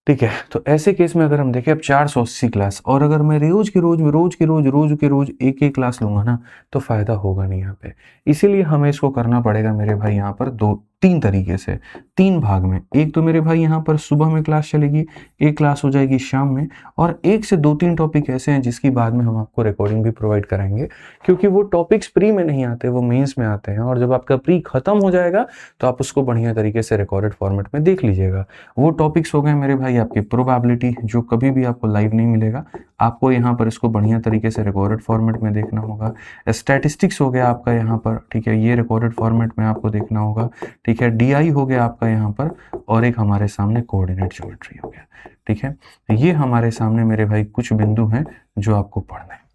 ठीक है, तो ऐसे केस में अगर हम देखें अब 480 क्लास, और अगर मैं रोज के रोज एक एक क्लास लूंगा ना तो फायदा होगा नहीं यहाँ पे। इसीलिए हमें इसको करना पड़ेगा मेरे भाई यहाँ पर 2-3 तरीके से। 3 भाग में। एक तो मेरे भाई यहाँ पर सुबह में क्लास चलेगी, एक क्लास हो जाएगी शाम में, और 1 से 2-3 टॉपिक ऐसे हैं जिसकी बाद में हम आपको रिकॉर्डिंग भी प्रोवाइड कराएंगे, क्योंकि वो टॉपिक्स प्री में नहीं आते, वो मेंस में आते हैं। और जब आपका प्री खत्म हो जाएगा तो आप उसको बढ़िया तरीके से रिकॉर्डेड फॉर्मेट में देख लीजिएगा। वो टॉपिक्स हो गए मेरे भाई आपकी प्रोबेबिलिटी, जो कभी भी आपको लाइव नहीं मिलेगा, आपको यहाँ पर इसको बढ़िया तरीके से रिकॉर्डेड फॉर्मेट में देखना होगा। स्टैटिस्टिक्स हो गया आपका यहाँ पर, ठीक है, ये रिकॉर्डेड फॉर्मेट में आपको देखना होगा, ठीक है। डीआई हो गया आपका यहाँ पर, और एक हमारे सामने कोऑर्डिनेट ज्योमेट्री हो गया, ठीक है। ये हमारे सामने मेरे भाई कुछ बिंदु हैं जो आपको पढ़ना है,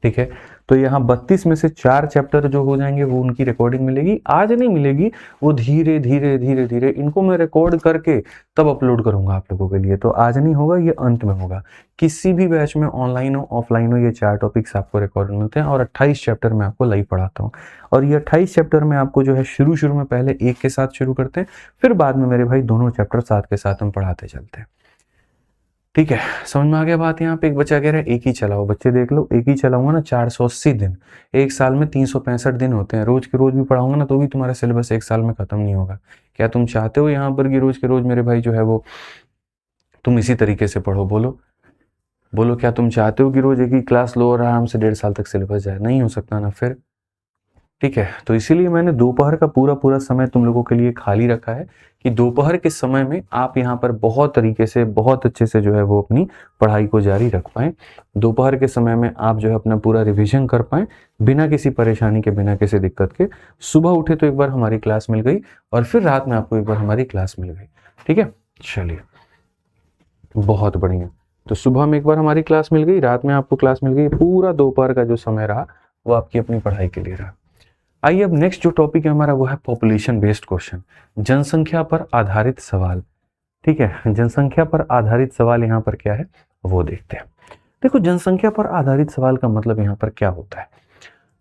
ठीक है। तो यहाँ 32 में से 4 चैप्टर जो हो जाएंगे वो उनकी रिकॉर्डिंग मिलेगी, आज नहीं मिलेगी, वो धीरे धीरे धीरे धीरे इनको मैं रिकॉर्ड करके तब अपलोड करूंगा आप लोगों के लिए। तो आज नहीं होगा, ये अंत में होगा। किसी भी बैच में ऑनलाइन हो ऑफलाइन हो, ये 4 टॉपिक्स आपको रिकॉर्ड मिलते हैं, और 28 चैप्टर में आपको लाइव पढ़ाता हूँ। और ये 28 चैप्टर में आपको जो है शुरू में पहले एक के साथ शुरू करते हैं, फिर बाद में मेरे भाई दोनों चैप्टर साथ के साथ हम पढ़ाते चलते हैं, ठीक है। समझ में आ गया बात। यहाँ पे एक बच्चा कह रहा है एक ही चलाओ, बच्चे देख लो, एक ही चलाऊंगा ना 480 दिन, एक साल में 365 दिन होते हैं, रोज के रोज भी पढ़ाऊंगा ना तो भी तुम्हारा सिलेबस एक साल में खत्म नहीं होगा। क्या तुम चाहते हो यहाँ पर कि रोज के रोज मेरे भाई जो है वो तुम इसी तरीके से पढ़ो? बोलो बोलो, क्या तुम चाहते हो कि रोज एक ही क्लास लो और आराम से 1.5 साल तक सिलेबस जाए? नहीं हो सकता ना फिर, ठीक है। तो इसीलिए मैंने दोपहर का पूरा समय तुम लोगों के लिए खाली रखा है, कि दोपहर के समय में आप यहाँ पर बहुत तरीके से बहुत अच्छे से जो है वो अपनी पढ़ाई को जारी रख पाएं। दोपहर के समय में आप जो है अपना पूरा रिवीजन कर पाएं बिना किसी परेशानी के, बिना किसी दिक्कत के। सुबह उठे तो एक बार हमारी क्लास मिल गई, और फिर रात में आपको एक बार हमारी क्लास मिल गई, ठीक है। चलिए, बहुत बढ़िया। तो सुबह में एक बार हमारी क्लास मिल गई, रात में आपको क्लास मिल गई, पूरा दोपहर का जो समय रहा वो आपकी अपनी पढ़ाई के लिए रहा। आइए अब नेक्स्ट जो टॉपिक है हमारा वो है पॉपुलेशन बेस्ड क्वेश्चन, जनसंख्या पर आधारित सवाल, ठीक है। जनसंख्या पर आधारित सवाल यहाँ पर क्या है वो देखते हैं। देखो, जनसंख्या पर आधारित सवाल का मतलब यहाँ पर क्या होता है,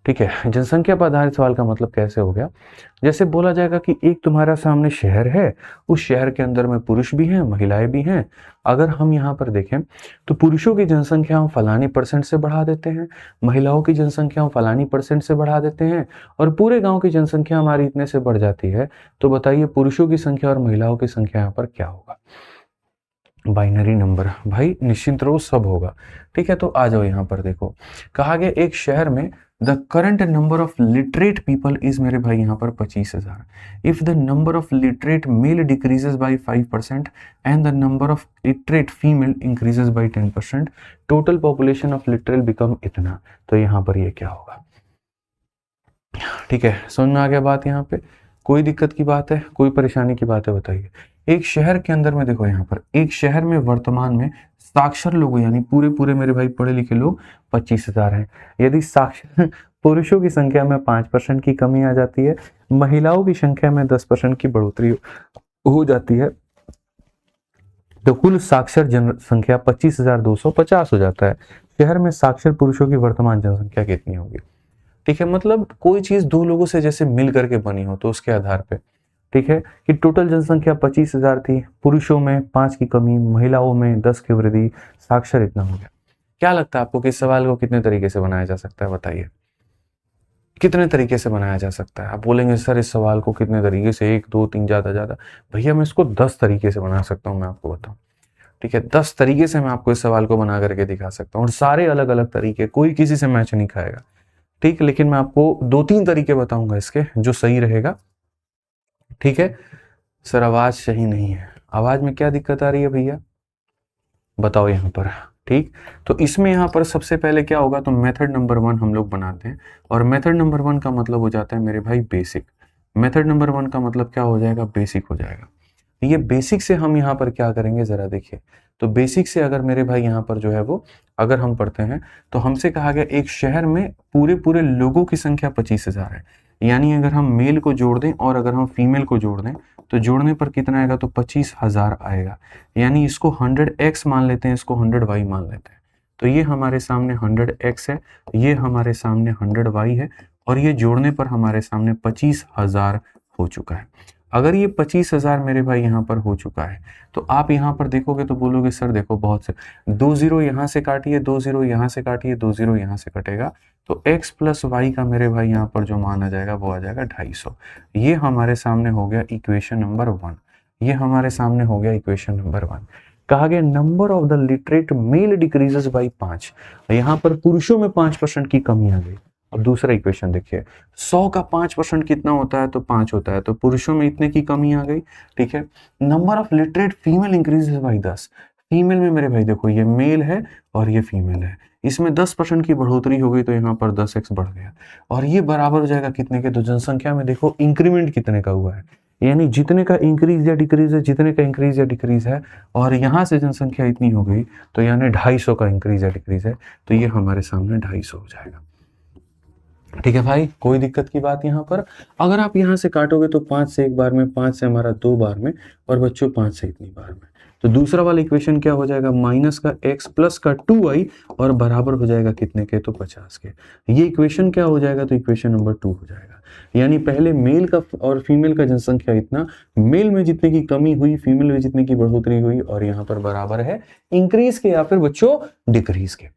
ठीक है। जनसंख्या पर आधारित सवाल का मतलब कैसे हो गया, जैसे बोला जाएगा कि एक तुम्हारा सामने शहर है, उस शहर के अंदर में पुरुष भी हैं महिलाएं भी हैं। अगर हम यहाँ पर देखें तो पुरुषों की जनसंख्या हम फलानी % से बढ़ा देते हैं, महिलाओं की जनसंख्या हम फलानी % से बढ़ा देते हैं, और पूरे गांव की जनसंख्या हमारी इतने से बढ़ जाती है, तो बताइए पुरुषों की संख्या और महिलाओं की संख्या यहाँ पर क्या होगा? बाइनरी नंबर भाई, निश्चिंत रहो, सब होगा, ठीक है। तो आ जाओ यहाँ पर देखो, कहा गया एक शहर में the current number of literate people is, मेरे भाई यहाँ पर 25,000। If the number of literate male decreases by 5% and the number of literate female increases by 10%, total population of literal become इतना। तो यहाँ पर ये क्या होगा, ठीक है। समझ में आ गया बात? यहाँ पे कोई दिक्कत की बात है, कोई परेशानी की बात है? बताइए। एक शहर के अंदर में देखो, यहाँ पर एक शहर में वर्तमान में साक्षर लोग यानी पूरे मेरे भाई पढ़े लिखे लोग 25,000 हैं। यदि साक्षर पुरुषों की संख्या में 5% की कमी आ जाती है, महिलाओं की संख्या में 10% की बढ़ोतरी हो जाती है, तो कुल साक्षर जनसंख्या 25,250 हो जाता है। शहर में साक्षर पुरुषों की वर्तमान जनसंख्या कितनी होगी, ठीक है। मतलब कोई चीज दो लोगों से जैसे मिल करके बनी हो तो उसके आधार पे, ठीक है, कि टोटल जनसंख्या 25,000 थी, पुरुषों में 5 की कमी, महिलाओं में 10 की वृद्धि, साक्षर इतना हो गया। क्या लगता है आपको कि इस सवाल को कितने तरीके से बनाया जा सकता है? बताइए, कितने तरीके से बनाया जा सकता है? आप बोलेंगे सर इस सवाल को कितने तरीके से, 1 2 3 ज्यादा, भैया मैं इसको 10 तरीके से बना सकता हूँ, मैं आपको बताऊं, ठीक है। 10 तरीके से मैं आपको इस सवाल को बना करके दिखा सकता हूँ, और सारे अलग अलग तरीके, कोई किसी से मैच नहीं खाएगा, ठीक। लेकिन मैं आपको 2-3 तरीके बताऊंगा इसके जो सही रहेगा, ठीक है। सर आवाज सही नहीं है, आवाज में क्या दिक्कत आ रही है भैया, बताओ यहाँ पर, ठीक। तो इसमें यहाँ पर सबसे पहले क्या होगा, तो मेथड नंबर 1 हम लोग बनाते हैं, और मेथड नंबर 1 का मतलब हो जाता है मेरे भाई बेसिक। मेथड नंबर 1 का मतलब क्या हो जाएगा, बेसिक हो जाएगा। ये बेसिक से हम यहाँ पर क्या करेंगे जरा देखिए। तो बेसिक से अगर मेरे भाई यहाँ पर जो है वो अगर हम पढ़ते हैं, तो हमसे कहा गया एक शहर में पूरे लोगों की संख्या 25,000 है, यानी अगर हम मेल को जोड़ दें और अगर हम फीमेल को जोड़ दें तो जोड़ने पर कितना आएगा, तो 25,000 आएगा। यानी इसको 100x मान लेते हैं, इसको 100y मान लेते हैं। तो ये हमारे सामने 100x है, ये हमारे सामने 100y है, और ये जोड़ने पर हमारे सामने 25,000 हो चुका है। अगर ये 25,000 मेरे भाई यहाँ पर हो चुका है तो आप यहाँ पर देखोगे तो बोलोगे सर देखो बहुत से 2 0 यहाँ से काटिए, 2 0 यहाँ से काटिए, 2 0 यहाँ से कटेगा, तो x प्लस वाई का मेरे भाई यहाँ पर जो मान आ जाएगा वो आ जाएगा 250। ये हमारे सामने हो गया इक्वेशन नंबर 1। ये हमारे सामने हो गया इक्वेशन नंबर 1। कहा गया number of the literate male decreases by 5। यहाँ पर पुरुषों में 5% की कमी आ गई। अब दूसरा इक्वेशन देखिए, 100 का 5% कितना होता है, तो 5 होता है, तो पुरुषों में इतने की कमी आ गई। ठीक है, number of literate female increases by 10। Female में मेरे भाई देखो ये मेल है और ये फीमेल है, इसमें 10% की बढ़ोतरी हो गई, तो यहाँ पर 10x बढ़ गया और ये बराबर हो जाएगा कितने के, तो जनसंख्या में देखो इंक्रीमेंट कितने का हुआ है, यानी जितने का इंक्रीज या डिक्रीज है, जितने का इंक्रीज या डिक्रीज है, और यहाँ से जनसंख्या इतनी हो गई तो यानी 250 का इंक्रीज या डिक्रीज है, तो ये हमारे सामने 250 हो जाएगा। ठीक है भाई, कोई दिक्कत की बात यहाँ पर। अगर आप यहाँ से काटोगे तो 5 से एक बार में, 5 से हमारा 2 बार में, और बच्चों 5 से इतनी बार में, तो दूसरा वाला इक्वेशन क्या हो जाएगा, माइनस का x प्लस का 2y और बराबर हो जाएगा कितने के, तो 50 के। ये इक्वेशन क्या हो जाएगा, तो इक्वेशन नंबर 2 हो जाएगा। यानी पहले मेल का और फीमेल का जनसंख्या इतना, मेल में जितने की कमी हुई, फीमेल में जितने की बढ़ोतरी हुई, और यहाँ पर बराबर है इंक्रीज के या फिर बच्चों डिक्रीज के।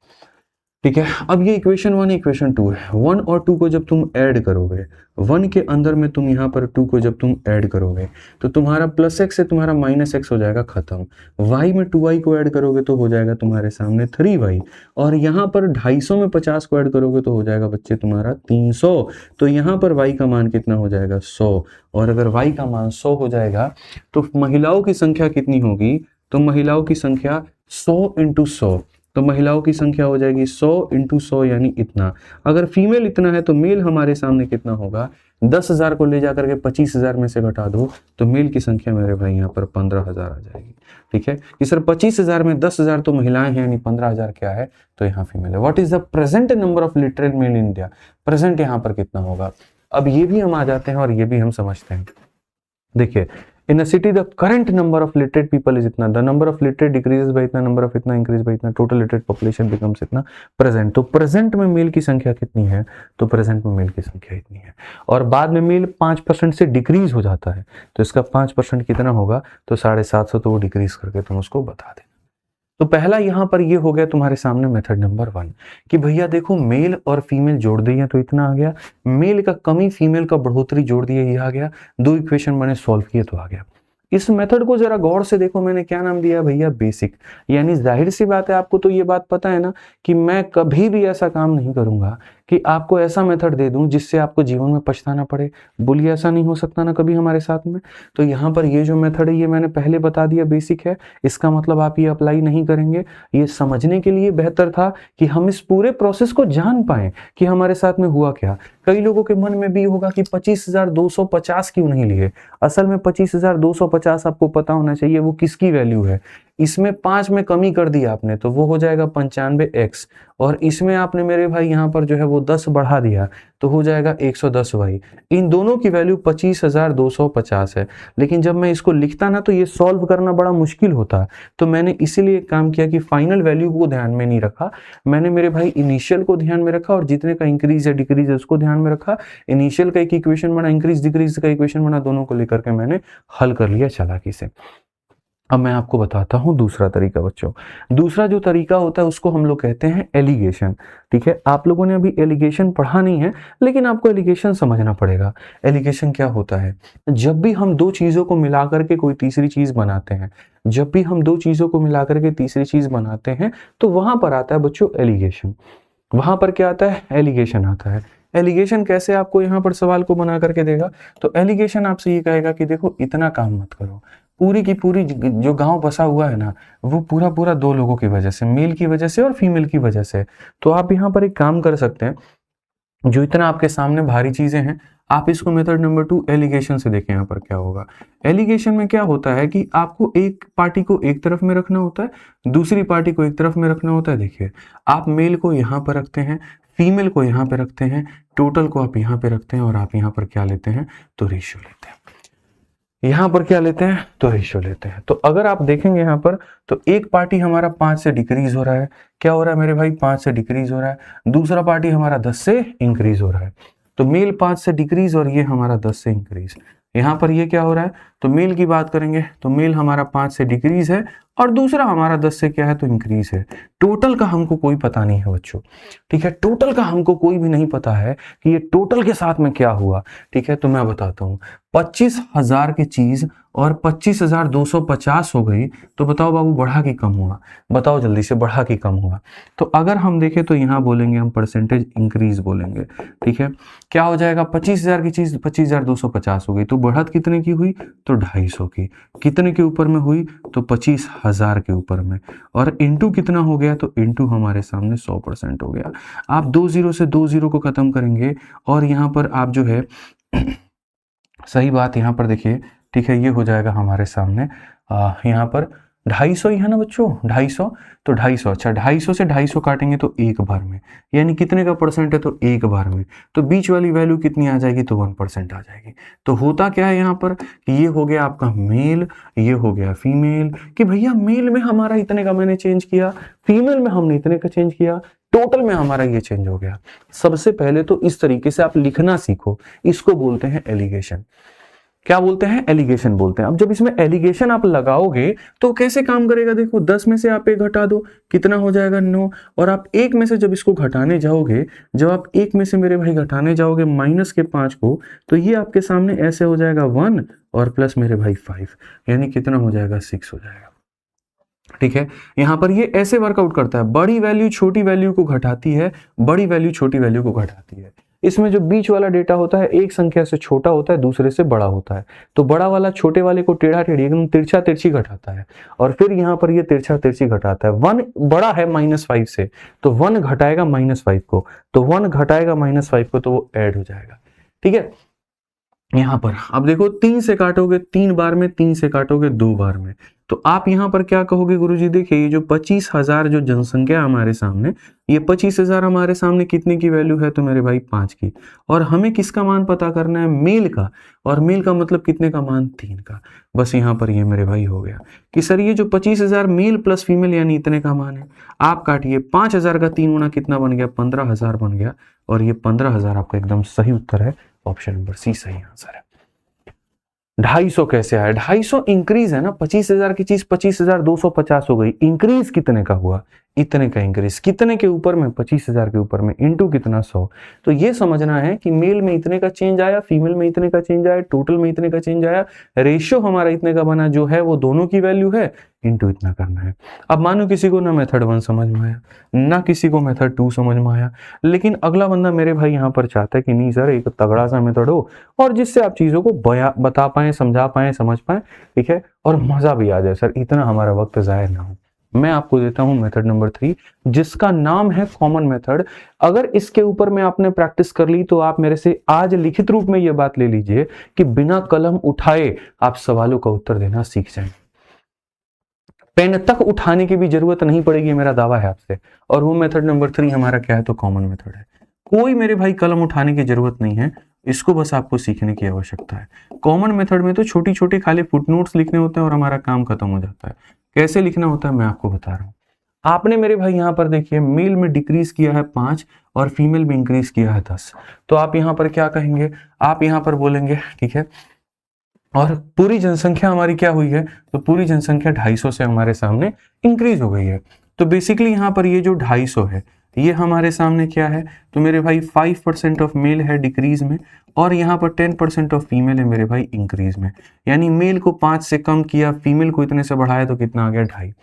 ठीक है, अब ये इक्वेशन 1 इक्वेशन 2 है। 1 और 2 को जब तुम ऐड करोगे, 1 के अंदर में तुम यहाँ पर 2 को जब तुम ऐड करोगे तो तुम्हारा प्लस x से तुम्हारा माइनस x हो जाएगा खत्म। y में 2y को ऐड करोगे तो हो जाएगा तुम्हारे सामने 3y, और यहाँ पर 250 में 50 को ऐड करोगे तो हो जाएगा बच्चे तुम्हारा 300। तो यहाँ पर y का मान कितना हो जाएगा, 100। और अगर y का मान 100 हो जाएगा तो महिलाओं की संख्या कितनी होगी, तो महिलाओं की संख्या 100 इंटू 100, तो महिलाओं की संख्या हो जाएगी 100 इंटू 100 यानी इतना। अगर फीमेल इतना है तो मेल हमारे सामने कितना होगा, 10,000 को ले जाकर के 25,000 में से घटा दो तो मेल की संख्या मेरे भाई यहाँ पर 15,000 आ जाएगी। ठीक है कि सर 25,000 में 10,000 तो महिलाएं हैं, यानी 15,000 क्या है, तो यहाँ फीमेल है। What is the present number of literate male in India, present यहाँ पर कितना होगा। अब ये भी हम आ जाते हैं और ये भी हम समझते हैं। देखिए, in a city the current number of literate people is इतना, the number of literate decreases by इतना, number of इतना increase by इतना, total literate population becomes इतना, present। तो present में मेल की संख्या कितनी है, तो present में मेल की संख्या इतनी है, और बाद में मेल 5% से डिक्रीज हो जाता है, तो इसका 5% कितना होगा, तो 750, तो वो डिक्रीज करके तुम उसको बता देना। तो पहला यहाँ पर ये हो गया तुम्हारे सामने मेथड नंबर 1 कि भैया देखो मेल और फीमेल जोड़ दिए तो इतना आ गया, मेल का कमी फीमेल का बढ़ोतरी जोड़ दिए ये आ गया, 2 इक्वेशन मैंने सॉल्व किए तो आ गया। इस मेथड को जरा गौर से देखो, मैंने क्या नाम दिया भैया, बेसिक। यानी जाहिर सी बात है आपको तो ये बात पता है ना कि मैं कभी भी ऐसा काम नहीं करूंगा कि आपको ऐसा मेथड दे दूं जिससे आपको जीवन में पछताना पड़े। बोलिए ऐसा नहीं हो सकता ना कभी हमारे साथ में। तो यहाँ पर ये जो मेथड है ये मैंने पहले बता दिया बेसिक है, इसका मतलब आप ये अप्लाई नहीं करेंगे। ये समझने के लिए बेहतर था कि हम इस पूरे प्रोसेस को जान पाए कि हमारे साथ में हुआ क्या। कई लोगों के मन में भी होगा कि 25,250 क्यों नहीं लिए। असल में 25,250 आपको पता होना चाहिए वो किसकी वैल्यू है। इसमें 5 में कमी कर दी आपने तो वो हो जाएगा 95x, और इसमें आपने मेरे भाई यहाँ पर जो है वो 10 बढ़ा दिया तो हो जाएगा 110y। इन दोनों की वैल्यू 25,250 है। लेकिन जब मैं इसको लिखता ना तो ये सॉल्व करना बड़ा मुश्किल होता, तो मैंने इसीलिए काम किया कि फाइनल वैल्यू को ध्यान में नहीं रखा, मैंने मेरे भाई इनिशियल को ध्यान में रखा और जितने का इंक्रीज या डिक्रीज है उसको ध्यान में रखा। इनिशियल का एक इक्वेशन बना, इंक्रीज डिक्रीज का इक्वेशन बना, दोनों को लेकर के मैंने हल कर लिया चालाकी से। अब मैं आपको बताता हूं दूसरा तरीका बच्चों। दूसरा जो तरीका होता है उसको हम लोग कहते हैं एलिगेशन। ठीक है, आप लोगों ने अभी एलिगेशन पढ़ा नहीं है लेकिन आपको एलिगेशन समझना पड़ेगा। एलिगेशन क्या होता है, जब भी हम दो चीजों को मिला करके कोई तीसरी चीज बनाते हैं, जब भी हम दो चीजों को मिला करके तीसरी चीज बनाते हैं तो वहां पर आता है बच्चों एलिगेशन। वहां पर क्या आता है, एलिगेशन आता है। एलिगेशन कैसे आपको यहाँ पर सवाल को बना करके देगा, तो एलिगेशन आपसे ये कहेगा कि देखो इतना काम मत करो, पूरी की पूरी जो गांव बसा हुआ है ना वो पूरा पूरा दो लोगों की वजह से, मेल की वजह से और फीमेल की वजह से। तो आप यहाँ पर एक काम कर सकते हैं, जो इतना आपके सामने भारी चीजें हैं आप इसको मेथड नंबर 2 एलिगेशन से देखें। यहाँ पर क्या होगा, एलिगेशन में क्या होता है कि आपको एक पार्टी को एक तरफ में रखना होता है, दूसरी पार्टी को एक तरफ में रखना होता है। देखिए आप मेल को यहाँ पर रखते हैं, फीमेल को यहाँ पे रखते हैं, टोटल को आप यहाँ पे रखते हैं, और आप यहाँ पर क्या लेते हैं, तो रेशियो लेते हैं। यहाँ पर क्या लेते हैं, तो रेशियो लेते हैं। तो अगर आप देखेंगे यहाँ पर तो एक पार्टी हमारा 5 से डिक्रीज हो रहा है, क्या हो रहा है मेरे भाई, 5 से डिक्रीज हो रहा है। दूसरा पार्टी हमारा 10 से इंक्रीज हो रहा है। तो मेल 5 से डिक्रीज और ये हमारा 10 से इंक्रीज। यहाँ पर ये क्या हो रहा है, तो मेल की बात करेंगे तो मेल हमारा 5 से डिक्रीज है और दूसरा हमारा 10 से क्या है, तो इंक्रीज है। टोटल का हमको कोई पता नहीं है बच्चों, ठीक है, टोटल का हमको कोई भी नहीं पता है कि ये टोटल के साथ में क्या हुआ, ठीक है। तो मैं बताता हूँ, 25,000 की चीज और 25,250 हो गई, तो बताओ बाबू बढ़ा कि कम हुआ, बताओ जल्दी से, बढ़ा कि कम हुआ। तो अगर हम देखें तो यहाँ बोलेंगे हम परसेंटेज इंक्रीज बोलेंगे, ठीक है। क्या हो जाएगा, 25,000 की चीज 25,250 हो गई, तो बढ़त कितने की हुई, तो 250 की। कितने के ऊपर में हुई, तो 25,000 के ऊपर में, और इंटू कितना हो गया, तो इंटू हमारे सामने 100% हो गया। आप 2 जीरो से 2 जीरो को खत्म करेंगे और यहाँ पर आप जो है सही बात यहाँ पर देखिए, ठीक है, ये हो जाएगा हमारे सामने यहाँ पर 250 ही है ना बच्चों, 250, तो 250, अच्छा 250 से 250 काटेंगे तो एक बार में, यानी कितने का परसेंट है, तो एक बार में, तो बीच वाली वैल्यू कितनी आ जाएगी, तो 1% आ जाएगी। तो होता क्या है यहाँ पर कि ये हो गया आपका मेल, ये हो गया फीमेल, कि भैया मेल में हमारा इतने का मैंने चेंज किया, फीमेल में हमने इतने का चेंज किया, टोटल में हमारा ये चेंज हो गया। सबसे पहले तो इस तरीके से आप लिखना सीखो, इसको बोलते हैं एलिगेशन। क्या बोलते हैं, एलिगेशन बोलते हैं। अब जब इसमें एलिगेशन आप लगाओगे तो कैसे काम करेगा, देखो 10 में से आप एक घटा दो, कितना हो जाएगा 9, और आप एक में से जब इसको घटाने जाओगे, जब आप एक में से मेरे भाई घटाने जाओगे -5 को, तो ये आपके सामने ऐसे हो जाएगा 1 और प्लस मेरे भाई 5, यानी कितना हो जाएगा 6 हो जाएगा, ठीक है। यहां पर ये ऐसे वर्कआउट करता है, बड़ी वैल्यू छोटी वैल्यू को घटाती है, बड़ी वैल्यू छोटी वैल्यू को घटाती है। इसमें जो बीच वाला डेटा होता है एक संख्या से छोटा होता है, दूसरे से बड़ा होता है, तो बड़ा वाला छोटे वाले को टेढ़ा टेढ़ी एकदम तिरछा तिरछी घटाता है, और फिर यहाँ पर ये तिरछा तिरछी घटाता है। 1 बड़ा है -5 से, तो 1 घटाएगा -5 को, तो 1 घटाएगा -5 को, तो वो ऐड हो जाएगा, ठीक है। यहां पर अब देखो 3 से काटोगे 3 बार में, 3 से काटोगे 2 बार में, तो आप यहां पर क्या कहोगे, गुरुजी देखिए ये जो 25,000 जो जनसंख्या हमारे सामने, ये 25,000 हमारे सामने कितने की वैल्यू है, तो मेरे भाई 5 की, और हमें किसका मान पता करना है, मेल का, और मेल का मतलब कितने का मान, 3 का। बस यहां पर ये मेरे भाई हो गया कि सर ये जो 25,000 मेल प्लस फीमेल यानी इतने का मान है, आप काटिए 5,000 का 3 गुना कितना बन गया, 15,000 बन गया, और ये 15,000 आपका एकदम सही उत्तर है, ऑप्शन नंबर सी सही आंसर है। 250 कैसे आया, 250 इंक्रीज है ना, 25,000 की चीज 25,250 हो गई, इंक्रीज कितने का हुआ, इतने का इंक्रीज, कितने के ऊपर में, 25,000 के ऊपर में, इंटू कितना 100। तो ये समझना है कि मेल में इतने का चेंज आया, फीमेल में इतने का चेंज आया, टोटल में इतने का चेंज आया, रेशियो हमारा इतने का बना, जो है वो दोनों की वैल्यू है, इंटू इतना करना है। अब मानो किसी को ना मेथड 1 समझ में आया, ना किसी को मेथड 2 समझ में आया, लेकिन अगला बंदा मेरे भाई यहाँ पर चाहता है कि नहीं सर एक तगड़ा सा मेथड हो और जिससे आप चीजों को बता पाए, समझा पाए, समझ पाए, ठीक है, और मजा भी आ जाए, सर इतना हमारा वक्त जाया ना हो। मैं आपको देता हूं मेथड नंबर 3, जिसका नाम है कॉमन मेथड। अगर इसके ऊपर में आपने प्रैक्टिस कर ली तो आप मेरे से आज लिखित रूप में यह बात ले लीजिए कि बिना कलम उठाए आप सवालों का उत्तर देना सीख जाएंगे, पेन तक उठाने की भी जरूरत नहीं पड़ेगी, मेरा दावा है आपसे। और वो मेथड नंबर 3 हमारा क्या है, तो कॉमन मेथड है। कोई मेरे भाई कलम उठाने की जरूरत नहीं है, इसको बस आपको सीखने की आवश्यकता है। कॉमन मेथड में तो छोटी छोटी खाली फुटनोट्स लिखने होते हैं और हमारा काम खत्म हो जाता है। कैसे लिखना होता है मैं आपको बता रहा हूँ। आपने मेरे भाई यहाँ पर देखिए मेल में डिक्रीज किया है 5 और फीमेल में इंक्रीज किया है 10, तो आप यहाँ पर क्या कहेंगे, आप यहाँ पर बोलेंगे, ठीक है, और पूरी जनसंख्या हमारी क्या हुई है, तो पूरी जनसंख्या 250 से हमारे सामने इंक्रीज हो गई है। तो बेसिकली यहाँ पर ये जो 250 है ये हमारे सामने क्या है, तो मेरे भाई 5% ऑफ मेल है डिक्रीज में, और यहाँ पर 10% ऑफ फीमेल है मेरे भाई इंक्रीज में, यानी मेल को 5 से कम किया, फीमेल को इतने से बढ़ाया, तो कितना आ गया 2.5।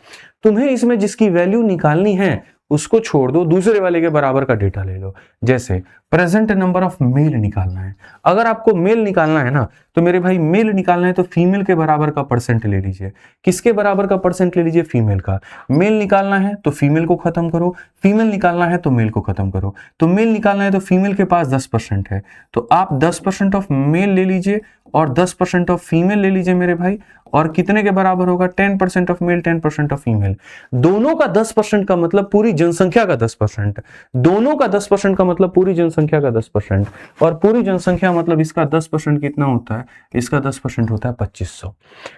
तुम्हें इसमें जिसकी वैल्यू निकालनी है उसको छोड़ दो, दूसरे वाले के बराबर का डेटा ले लो। जैसे प्रेजेंट नंबर ऑफ मेल निकालना है, अगर आपको मेल निकालना है ना, तो मेरे भाई मेल निकालना है तो फीमेल के बराबर का परसेंट ले लीजिए। किसके बराबर का परसेंट ले लीजिए, फीमेल का। मेल निकालना है तो फीमेल को खत्म करो, फीमेल निकालना है तो मेल को खत्म करो। तो मेल निकालना है तो फीमेल के पास 10% है, तो आप 10% ऑफ मेल ले लीजिए और 10% ऑफ फीमेल ले लीजिए मेरे भाई, और कितने के बराबर होगा, 10% ऑफ मेल 10% ऑफ फीमेल। दोनों का 10% का मतलब पूरी जनसंख्या का 10%, दोनों का 10% का मतलब पूरी जनसंख्या का 10%, और पूरी जनसंख्या मतलब इसका 10% कितना होता है, इसका 10% होता है 2500,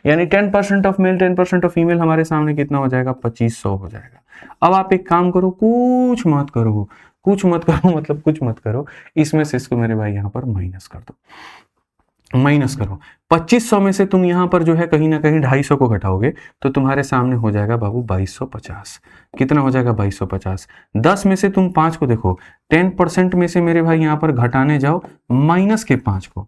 यानी 10% ऑफ मेल 10% ऑफ फीमेल हमारे सामने कितना हो जाएगा, 2500 हो जाएगा। अब आप एक काम करो, कुछ मत करो, कुछ मत करो मतलब कुछ मत करो, इसमें से इसको मेरे भाई यहां पर माइनस कर दो, माइनस करो। 2500 में से तुम यहाँ पर जो है कहीं ना कहीं 250 को घटाओगे तो तुम्हारे सामने हो जाएगा बाबू 2250। कितना हो जाएगा 2250। 10 में से तुम 5 को देखो, 10% में से मेरे भाई यहाँ पर घटाने जाओ माइनस के 5 को,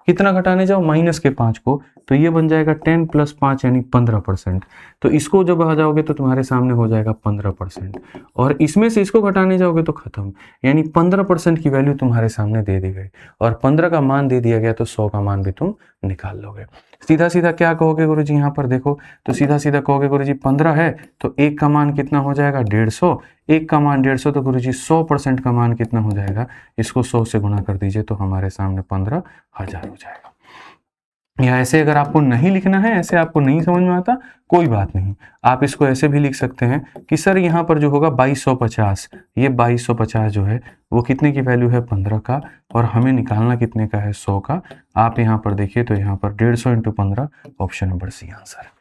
कितना घटाने जाओ माइनस के 5 को, तो ये बन जाएगा 10 + 5 यानी 15%। तो इसको जब आ जाओगे तो तुम्हारे सामने हो जाएगा 15%, और इसमें से इसको घटाने जाओगे तो खत्म, यानी 15% की वैल्यू तुम्हारे सामने दे दी गई, और 15 का मान दे दिया गया तो 100 का मान भी तुम निकाल लोगे। सीधा सीधा क्या कहोगे गुरुजी, यहाँ पर देखो तो सीधा सीधा कहोगे गुरुजी 15 है तो 1 का मान कितना हो जाएगा 150, 1 का मान 150 तो गुरुजी 100% का मान कितना हो जाएगा, इसको 100 से गुणा कर दीजिए तो हमारे सामने 15,000 हो जाएगा। या ऐसे अगर आपको नहीं लिखना है, ऐसे आपको नहीं समझ में आता, कोई बात नहीं, आप इसको ऐसे भी लिख सकते हैं कि सर यहाँ पर जो होगा 2250, ये 2250 जो है वो कितने की वैल्यू है 15 का, और हमें निकालना कितने का है 100 का। आप यहाँ पर देखिए तो यहाँ पर 150 × 15, ऑप्शन नंबर सी आंसर है।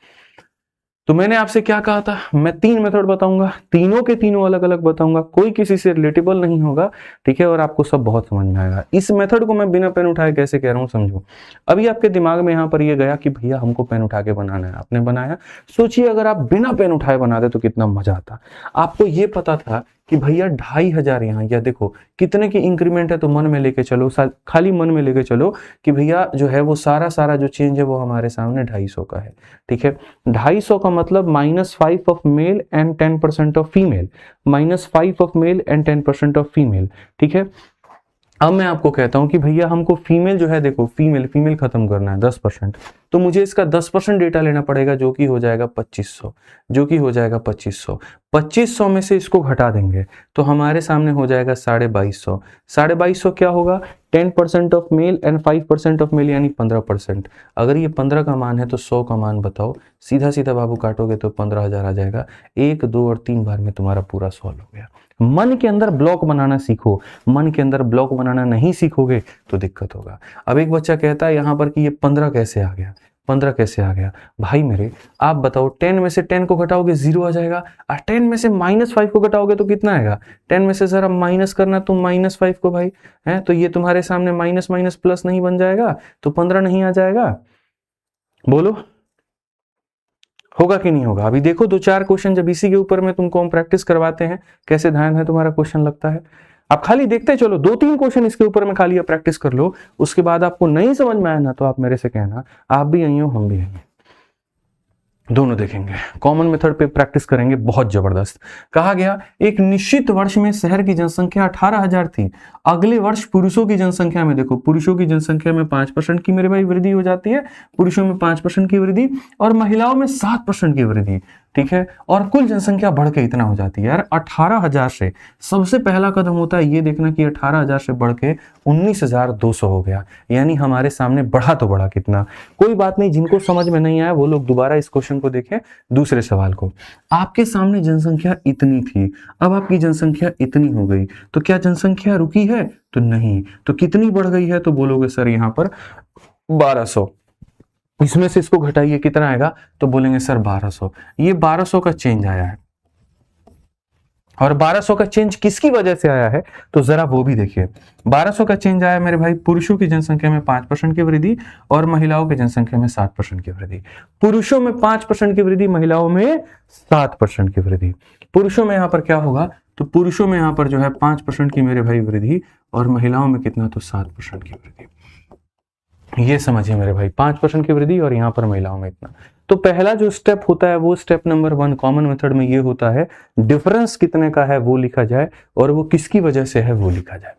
तो मैंने आपसे क्या कहा था, मैं 3 मेथड बताऊंगा, तीनों के तीनों अलग अलग बताऊंगा, कोई किसी से रिलेटेबल नहीं होगा, ठीक है, और आपको सब बहुत समझ में आएगा। इस मेथड को मैं बिना पेन उठाए कैसे कह रहा हूँ समझो। अभी आपके दिमाग में यहाँ पर ये गया कि भैया हमको पेन उठा के बनाना है, आपने बनाया, सोचिए अगर आप बिना पेन उठाए बनाते तो कितना मजा आता। आपको ये पता था कि भैया 2500 यहाँ, या देखो कितने की इंक्रीमेंट है, तो मन में लेके चलो, खाली मन में लेके चलो कि भैया जो है वो सारा जो चेंज है वो हमारे सामने 250 का है, ठीक है। 250 का मतलब -5 of male and 10% of female, -5 of male and 10% of female, ठीक है। अब मैं आपको कहता हूं कि भैया हमको फीमेल जो है, देखो फीमेल खत्म करना है 10%, तो मुझे इसका 10% डेटा लेना पड़ेगा जो कि हो जाएगा 2500, जो कि हो जाएगा 2500 में से इसको घटा देंगे तो हमारे सामने हो जाएगा 2250। 2250 क्या होगा, 10% of male and 5% of male यानी 15%। अगर ये 15 का मान है तो 100 का मान बताओ, सीधा सीधा बाबू काटोगे तो 15,000 आ जाएगा। 1, 2 और 3 बार में तुम्हारा पूरा सॉल्व हो गया। मन के अंदर ब्लॉक बनाना सीखो, मन के अंदर ब्लॉक बनाना नहीं सीखोगे तो दिक्कत होगा। अब एक बच्चा कहता है यहाँ पर कि ये 15 कैसे आ गया, 15 कैसे आ गया, भाई मेरे आप बताओ, 10 में से 10 को घटाओगे 0 आ जाएगा, और 10 में से -5 को घटाओगे तो कितना आएगा, 10 में से जरा माइनस करना तो -5 को भाई है, तो ये तुम्हारे सामने माइनस माइनस प्लस नहीं बन जाएगा, तो 15 नहीं आ जाएगा, बोलो होगा कि नहीं होगा। अभी देखो 2-4 क्वेश्चन जब इसी के ऊपर में तुमको हम प्रैक्टिस करवाते हैं, कैसे ध्यान है तुम्हारा क्वेश्चन लगता है। आप खाली देखते चलो, 2-3 क्वेश्चन इसके ऊपर में खाली प्रैक्टिस कर लो, उसके बाद आपको नहीं समझ में आया ना तो आप मेरे से कहना, आप भी आई हो हम भी आएंगे, दोनों देखेंगे, कॉमन मेथड पे प्रैक्टिस करेंगे, बहुत जबरदस्त। कहा गया एक निश्चित वर्ष में शहर की जनसंख्या 18,000 थी, अगले वर्ष पुरुषों की जनसंख्या में, देखो पुरुषों की जनसंख्या में 5% की मेरे भाई वृद्धि हो जाती है, पुरुषों में 5% की वृद्धि और महिलाओं में 7% की वृद्धि, ठीक है, और कुल जनसंख्या बढ़ के इतना हो जाती है। यार 18,000 से सबसे पहला कदम होता है ये देखना कि 18,000 से बढ़ के 19,200 हो गया, यानी हमारे सामने बढ़ा तो बढ़ा कितना। कोई बात नहीं, जिनको समझ में नहीं आया वो लोग दोबारा इस क्वेश्चन को देखें, दूसरे सवाल को। आपके सामने जनसंख्या इतनी थी, अब आपकी जनसंख्या इतनी हो गई, तो क्या जनसंख्या रुकी है, तो नहीं, तो कितनी बढ़ गई है, तो बोलोगे सर यहाँ पर 1200, इसमें से इसको घटाइए कितना आएगा, तो बोलेंगे सर 1200। ये 1200 का चेंज आया है, और 1200 का चेंज किसकी वजह से आया है, तो जरा वो भी देखिए। 1200 का चेंज आया मेरे भाई पुरुषों की जनसंख्या में 5% की वृद्धि और महिलाओं की जनसंख्या में 7% की वृद्धि। पुरुषों में 5% की वृद्धि, महिलाओं में 7% की वृद्धि। पुरुषों में यहाँ पर क्या होगा, तो पुरुषों में यहाँ पर जो है 5% की मेरे भाई वृद्धि और महिलाओं में कितना, तो 7% की वृद्धि। ये समझिए मेरे भाई, 5% की वृद्धि और यहाँ पर महिलाओं में इतना। तो पहला जो स्टेप होता है वो स्टेप नंबर 1 कॉमन मेथड में ये होता है, डिफरेंस कितने का है वो लिखा जाए और वो किसकी वजह से है वो लिखा जाए।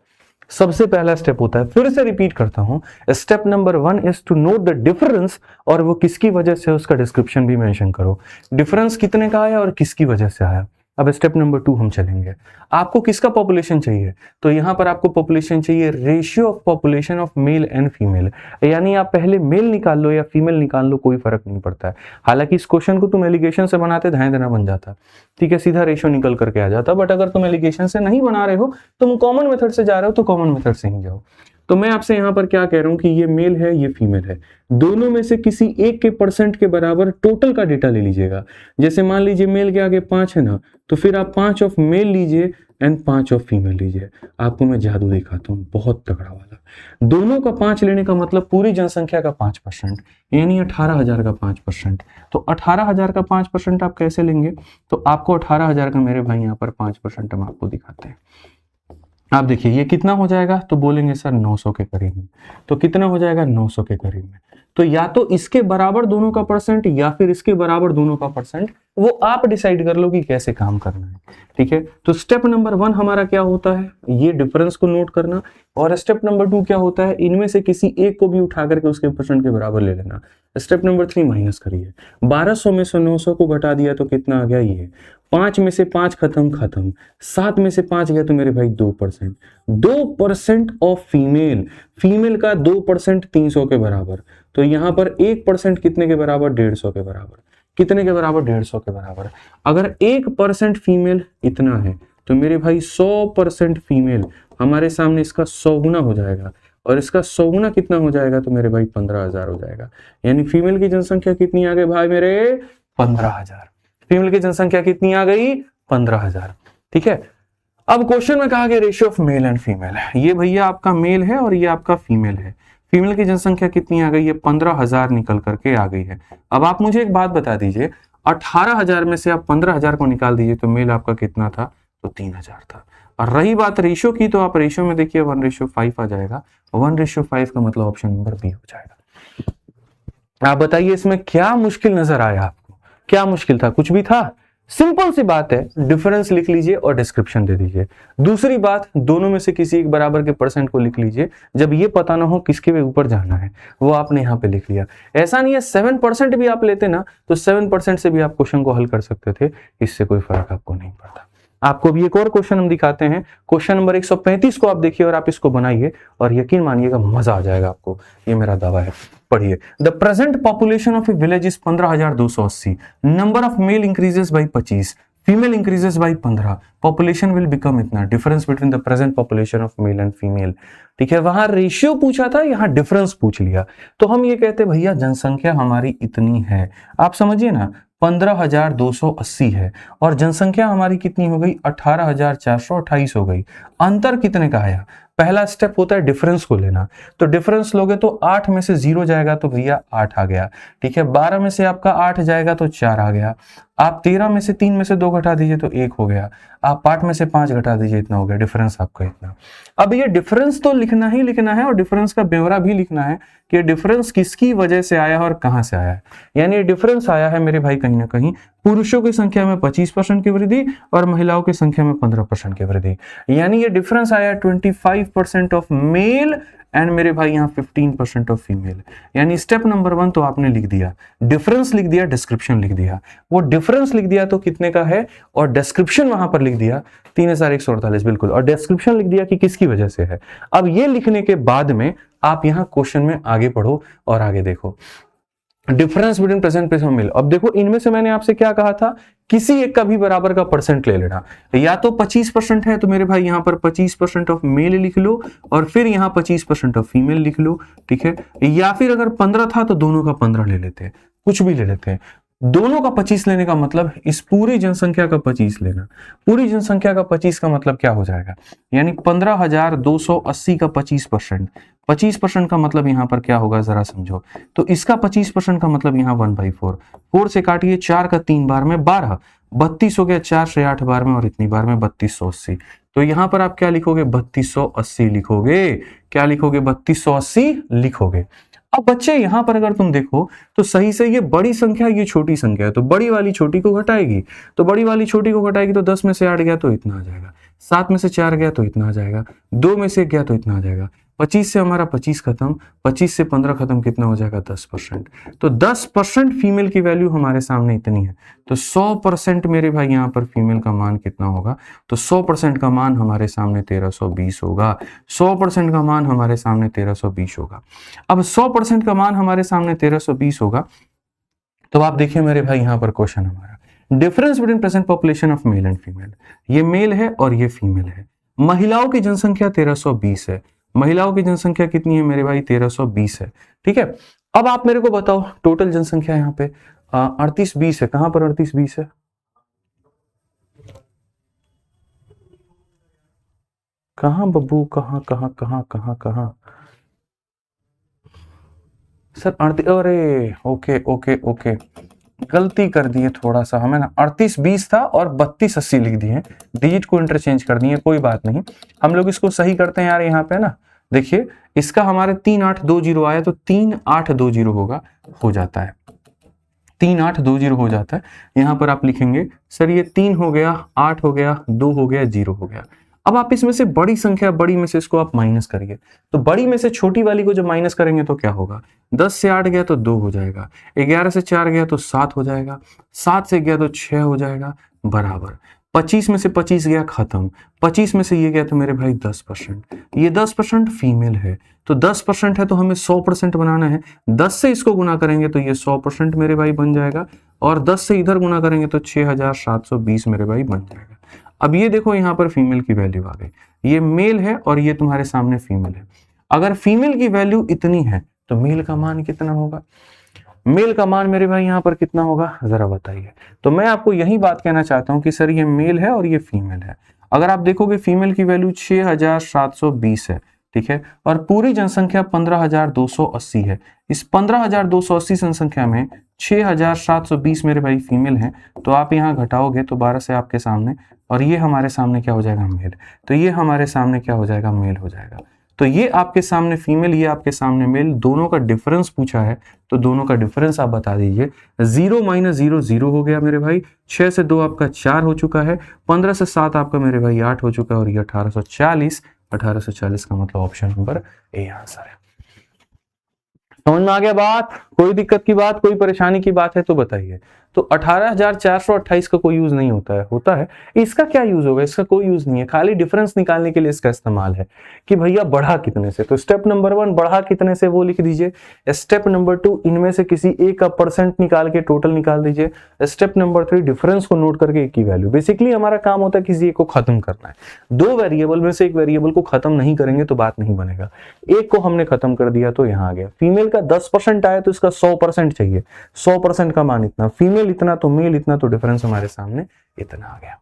सबसे पहला स्टेप होता है, फिर से रिपीट करता हूं, step number 1 is to note the difference, और वो किसकी वजह से उसका डिस्क्रिप्शन भी मेंशन करो। डिफरेंस कितने का आया और किसकी वजह से आया। अब स्टेप नंबर 2 हम चलेंगे। आपको किसका पॉपुलेशन चाहिए, तो यहां पर आपको पॉपुलेशन चाहिए ratio of population of male and female, यानी आप पहले मेल निकाल लो या फीमेल निकाल लो, कोई फर्क नहीं पड़ता है। हालांकि इस क्वेश्चन को तुम एलिगेशन से बनाते ध्यान देना बन जाता, ठीक है, सीधा रेशियो निकल करके आ जाता, बट अगर तुम एलिगेशन से नहीं बना रहे हो, तुम कॉमन मेथड से जा रहे हो तो कॉमन मेथड से ही जाओ। तो मैं आपसे यहां पर क्या कह रहा हूं कि ये मेल है ये फीमेल है, दोनों में से किसी एक के % के बराबर टोटल का डेटा ले लीजिएगा। जैसे मान लीजिए मेल के आगे 5 है ना, तो फिर आप 5 ऑफ मेल लीजिए एंड 5 ऑफ फीमेल लीजिए। आपको मैं जादू दिखाता हूँ बहुत तगड़ा वाला। दोनों का 5 लेने का मतलब पूरी जनसंख्या का 5%, यानी 18,000 का 5%। तो 18,000 का 5% आप कैसे लेंगे? तो आपको 18,000 का मेरे भाई यहाँ पर 5% हम आपको दिखाते हैं। आप देखिए ये कितना हो जाएगा, तो बोलेंगे सर 900 के करीब में। तो कितना हो जाएगा? 900 के करीब में। तो या तो इसके बराबर दोनों का परसेंट या फिर इसके बराबर दोनों का परसेंट, वो आप डिसाइड कर लो कि कैसे काम करना है। ठीक है, तो स्टेप नंबर 1 हमारा क्या होता है? ये डिफरेंस को नोट करना। और स्टेप नंबर 2 क्या होता है? इनमें से किसी एक को भी उठा करके उसके परसेंट के बराबर ले लेना। स्टेप नंबर 3 माइनस करिए। 1200 में से 900 को घटा दिया तो कितना आ गया? ये 5 में से 5 खत्म, 7 में से 5 गया तो मेरे भाई 2%। 2% ऑफ फीमेल का 2% 300 के बराबर। तो यहां पर 1% कितने के बराबर? 150 के बराबर। कितने के बराबर? 150 के बराबर। अगर 1% फीमेल इतना है तो मेरे भाई 100% फीमेल हमारे सामने इसका 100 गुना हो जाएगा, और इसका 100 गुना कितना हो जाएगा? तो मेरे भाई 15,000 हो जाएगा। यानी फीमेल की जनसंख्या कितनी आ गई भाई मेरे? 15,000। फीमेल की जनसंख्या कितनी आ गई? 15,000। ठीक है, अब क्वेश्चन में कहा गया ratio of male and female. ये भैया आपका मेल है और ये आपका फीमेल है। फीमेल की जनसंख्या कितनी आ गई है? 15,000 निकल करके आ गई है। अब आप मुझे एक बात बता दीजिए, 18,000 में से आप 15,000 को निकाल दीजिए तो मेल आपका कितना था? तो 3,000 था। और रही बात रेशियो की, तो आप रेशियो में देखिए 1:5 आ जाएगा। 1:5 का मतलब ऑप्शन नंबर बी हो जाएगा। आप बताइए इसमें क्या मुश्किल नजर आया आपको? क्या मुश्किल था? कुछ भी था? सिंपल सी बात है, डिफरेंस लिख लीजिए और डिस्क्रिप्शन दे दीजिए। दूसरी बात, दोनों में से किसी एक बराबर के परसेंट को लिख लीजिए। जब ये पता ना हो किसके ऊपर जाना है, वो आपने यहाँ पे लिख लिया। ऐसा नहीं है 7% भी आप लेते ना तो 7% से भी आप क्वेश्चन को हल कर सकते थे, इससे कोई फर्क आपको नहीं पड़ता। आपको भी एक और क्वेश्चन हम दिखाते हैं। क्वेश्चन नंबर 135 को आप देखिए और आप इसको बनाइए और यकीन मानिएगा मजा आ जाएगा आपको, ये मेरा दावा है। पढ़िए, the present population of a village is 15,280। Number of male increases by 25, female increases by 15, population will become इतना। Difference between the present population of male and female. ठीक है, वहां रेशियो पूछा था, यहाँ डिफरेंस पूछ लिया। तो हम ये कहते भैया जनसंख्या हमारी इतनी है, आप समझिए ना, 15,280 है, और जनसंख्या हमारी कितनी हो गई? 18,428 हो गई। अंतर कितने का आया? पहला स्टेप होता है डिफरेंस को लेना। तो डिफरेंस लोगे तो 8 में से 0 जाएगा तो भैया 8 आ गया। ठीक है, 12 में से आपका 8 जाएगा तो 4 आ गया। आप 13 में से 3 में से 2 घटा दीजिए तो 1 हो गया। आप 8 में से 5 घटा दीजिए, इतना हो गया। डिफरेंस आपका इतना। अब ये डिफरेंस तो लिखना ही लिखना है, और डिफरेंस का ब्यौरा भी लिखना है कि डिफरेंस किसकी वजह से आया और कहां से आया है। यानी डिफरेंस आया है मेरे भाई कहीं ना कहीं पुरुषों की संख्या में 25% की वृद्धि और महिलाओं की संख्या में 15% की वृद्धि। यानी ये डिफरेंस आया 25% ऑफ मेल एंड मेरे भाई यहाँ 15% ऑफ फीमेल। यानी स्टेप नंबर 1 तो आपने लिख दिया, डिफरेंस लिख दिया, डिस्क्रिप्शन लिख दिया। वो डिफरेंस लिख दिया तो कितने का है, और डिस्क्रिप्शन वहां पर लिख दिया 3,148, बिल्कुल, और डिस्क्रिप्शन लिख दिया कि किसकी वजह से है। अब ये लिखने के बाद में आप यहाँ क्वेश्चन में आगे पढ़ो और आगे देखो। डिफरेंस बिटवीन प्रेजेंट प्लेस और मेल। अब देखो इनमें से मैंने आपसे क्या कहा था, किसी एक का भी बराबर का परसेंट ले लेना। या तो 25% है तो मेरे भाई यहाँ पर 25% ऑफ मेल लिख लो, और फिर यहाँ 25% ऑफ फीमेल लिख लो। ठीक है, या फिर अगर 15 था तो दोनों का 15 ले लेते हैं, कुछ भी ले लेते हैं। दोनों का 25 लेने का मतलब इस पूरी जनसंख्या का 25 लेना। पूरी जनसंख्या का 25 का मतलब क्या हो जाएगा, यानी 15,280 का 25%। 25% का मतलब यहां पर क्या होगा जरा समझो। तो इसका 25% का मतलब यहाँ 1/4। 4 से काटिए, 4 का 3 बार में 12, 32 हो गया। 4 से 8 बार में और इतनी बार में 3280। तो यहां पर आप क्या लिखोगे? 3280 लिखोगे। क्या लिखोगे? 3280 लिखोगे। अब बच्चे यहां पर अगर तुम देखो तो सही से ये बड़ी संख्या, ये छोटी संख्या है, तो बड़ी वाली छोटी को घटाएगी। तो बड़ी वाली छोटी को घटाएगी तो 10 में से 8 गया तो इतना आ जाएगा, 7 में से 4 गया तो इतना आ जाएगा, 2 में से 1 गया तो इतना आ जाएगा। 25 से हमारा 25 खत्म, 25 से 15 खत्म, कितना हो जाएगा? 10%। तो 10% फीमेल की वैल्यू हमारे सामने इतनी है। तो 100% मेरे भाई यहाँ पर फीमेल का मान कितना होगा? तो 100% का मान हमारे सामने 1320 होगा। 100% का मान हमारे सामने 1320 होगा। अब 100% का मान हमारे सामने 1320 होगा, तो आप देखिए मेरे भाई यहाँ पर क्वेश्चन हमारा, difference between present population of male and female. ये मेल है और ये फीमेल है। महिलाओं की जनसंख्या 1320 है। महिलाओं की जनसंख्या कितनी है मेरे भाई? 1320 है। ठीक है, अब आप मेरे को बताओ टोटल जनसंख्या यहाँ पे 3820 है। कहां पर 3820 है? कहाँ बब्बू, कहाँ कहाँ कहाँ कहाँ कहाँ सर 38, अरे ओके ओके ओके, गलती कर दिए थोड़ा सा हमें ना, 3820 था और 3280 लिख दिए, डिजिट को इंटरचेंज कर दिए, कोई बात नहीं, हम लोग इसको सही करते हैं यार। यहाँ पे ना देखिए, इसका हमारे 3820 आया तो 3820 होगा, हो जाता है 3820 हो जाता है। यहाँ पर आप लिखेंगे सर ये 3 हो गया, 8 हो गया, 2 हो गया, 0 हो गया। अब आप इसमें से बड़ी संख्या, बड़ी में से इसको आप माइनस करिए, तो बड़ी में से छोटी वाली को जब माइनस करेंगे तो क्या होगा, 10 से 8 गया तो 2 हो जाएगा, 11 से 4 गया तो 7 हो जाएगा, 7 से गया तो 6 हो जाएगा, बराबर 25 में से 25 गया खत्म, 25 में से ये गया तो मेरे भाई 10%, ये 10% फीमेल है, तो 10% है तो हमें 100% बनाना है, 10 से इसको गुना करेंगे तो ये 100% मेरे भाई बन जाएगा, और 10 से इधर गुना करेंगे तो 6720 मेरे भाई बन जाएगा। अब ये देखो यहाँ पर फीमेल की वैल्यू आ गई, ये मेल है और ये तुम्हारे सामने फीमेल है। अगर फीमेल की वैल्यू इतनी है तो मेल का मान कितना होगा, मेल का मान मेरे भाई यहाँ पर कितना होगा जरा बताइए। तो मैं आपको यही बात कहना चाहता हूं कि सर ये मेल है और ये फीमेल है। अगर आप देखोगे फीमेल की वैल्यू 6720 है, ठीक है, और पूरी जनसंख्या 15280 है, इस 15280 जनसंख्या में 6720 मेरे भाई फीमेल हैं, तो आप यहाँ घटाओगे तो 12 से आपके सामने, और ये हमारे सामने क्या हो जाएगा, मेल, तो ये हमारे सामने क्या हो जाएगा, मेल हो जाएगा। तो ये आपके सामने फीमेल, ये आपके सामने मेल, दोनों का डिफरेंस पूछा है, तो दोनों का डिफरेंस आप बता दीजिए। 0 - 0 0 हो गया मेरे भाई, 6 से 2 आपका 4 हो चुका है, 15 से 7 आपका मेरे भाई 8 हो चुका है, और ये 1840, 1840 का मतलब ऑप्शन नंबर ए आंसर है। समझ में आ गया बात, कोई दिक्कत की बात, कोई परेशानी की बात है तो बताइए। तो 18428 का कोई यूज नहीं होता है, होता है, इसका क्या यूज होगा, इसका कोई यूज नहीं है, खाली डिफरेंस निकालने के लिए इसका इस्तेमाल है कि भैया बढ़ा कितने से, तो स्टेप नंबर 1 बढ़ा कितने से वो लिख दीजिए, स्टेप नंबर 2 इनमें से किसी एक का परसेंट निकाल के टोटल निकाल दीजिए, स्टेप नंबर 3 डिफरेंस को नोट करके एक की वैल्यू। बेसिकली हमारा काम होता है किसी एक को खत्म करना है, 2 वेरिएबल में से एक वेरिएबल को खत्म नहीं करेंगे तो बात नहीं बनेगा, एक को हमने खत्म कर दिया तो यहाँ आ गया, फीमेल का 10% आया तो इसका 100% चाहिए, 100% का मान इतना, फीमेल इतना तो मेल इतना, तो डिफरेंस हमारे सामने इतना आ गया।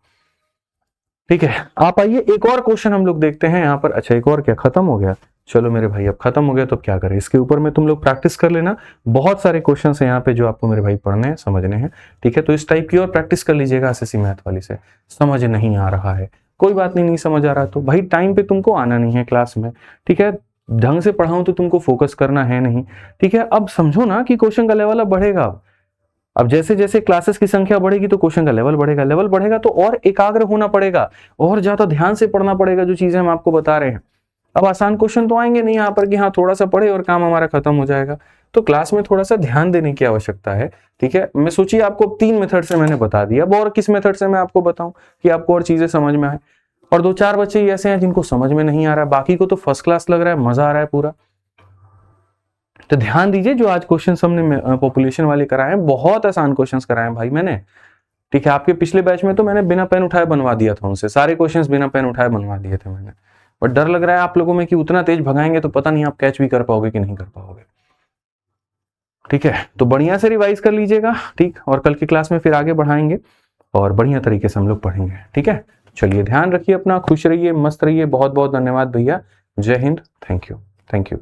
ठीक है, आप आइए एक और क्वेश्चन हम लोग देखते हैं यहाँ पर। अच्छा एक और, क्या खत्म हो गया, चलो मेरे भाई अब खत्म हो गया तो क्या करें, इसके ऊपर में तुम लोग प्रैक्टिस कर लेना, बहुत सारे क्वेश्चंस हैं यहाँ पे जो आपको मेरे भाई पढ़ने हैं, समझने हैं, ठीक है, तो इस टाइप की और प्रैक्टिस कर लीजिएगा एसएससी मैथ वाली से। समझ नहीं आ रहा है कोई बात नहीं, नहीं समझ आ रहा तो भाई टाइम पे तुमको आना नहीं है क्लास में, ठीक है, ढंग से पढ़ाऊं तो तुमको फोकस करना है नहीं, ठीक है। अब समझो ना कि क्वेश्चन का लेवल अब बढ़ेगा, अब जैसे जैसे क्लासेस की संख्या बढ़ेगी तो क्वेश्चन का लेवल बढ़ेगा, लेवल बढ़ेगा तो और एकाग्र होना पड़ेगा, और ज्यादा ध्यान से पढ़ना पड़ेगा जो चीजें हम आपको बता रहे हैं। अब आसान क्वेश्चन तो आएंगे नहीं यहाँ पर कि हाँ थोड़ा सा पढ़े और काम हमारा खत्म हो जाएगा, तो क्लास में थोड़ा सा ध्यान देने की आवश्यकता है, ठीक है। मैं सोचिए आपको 3 मेथड से मैंने बता दिया, अब और किस मेथड से मैं आपको बताऊं कि आपको और चीजें समझ में आए। और 2-4 बच्चे ऐसे हैं जिनको समझ में नहीं आ रहा है, बाकी को तो फर्स्ट क्लास लग रहा है, मजा आ रहा है पूरा। तो ध्यान दीजिए, जो आज क्वेश्चन हमने पॉपुलेशन वाले कराए हैं, बहुत आसान क्वेश्चन कराए हैं भाई मैंने, ठीक है। आपके पिछले बैच में तो मैंने बिना पेन उठाए बनवा दिया था उनसे, सारे क्वेश्चंस बिना पेन उठाए बनवा दिए थे मैंने, बट डर लग रहा है आप लोगों में कि उतना तेज भगाएंगे तो पता नहीं आप कैच भी कर पाओगे कि नहीं कर पाओगे, ठीक है। तो बढ़िया से रिवाइज कर लीजिएगा, ठीक, और कल की क्लास में फिर आगे बढ़ाएंगे और बढ़िया तरीके से हम लोग पढ़ेंगे, ठीक है। चलिए ध्यान रखिए अपना, खुश रहिए, मस्त रहिए, बहुत बहुत धन्यवाद भैया, जय Hind, thank you, thank you.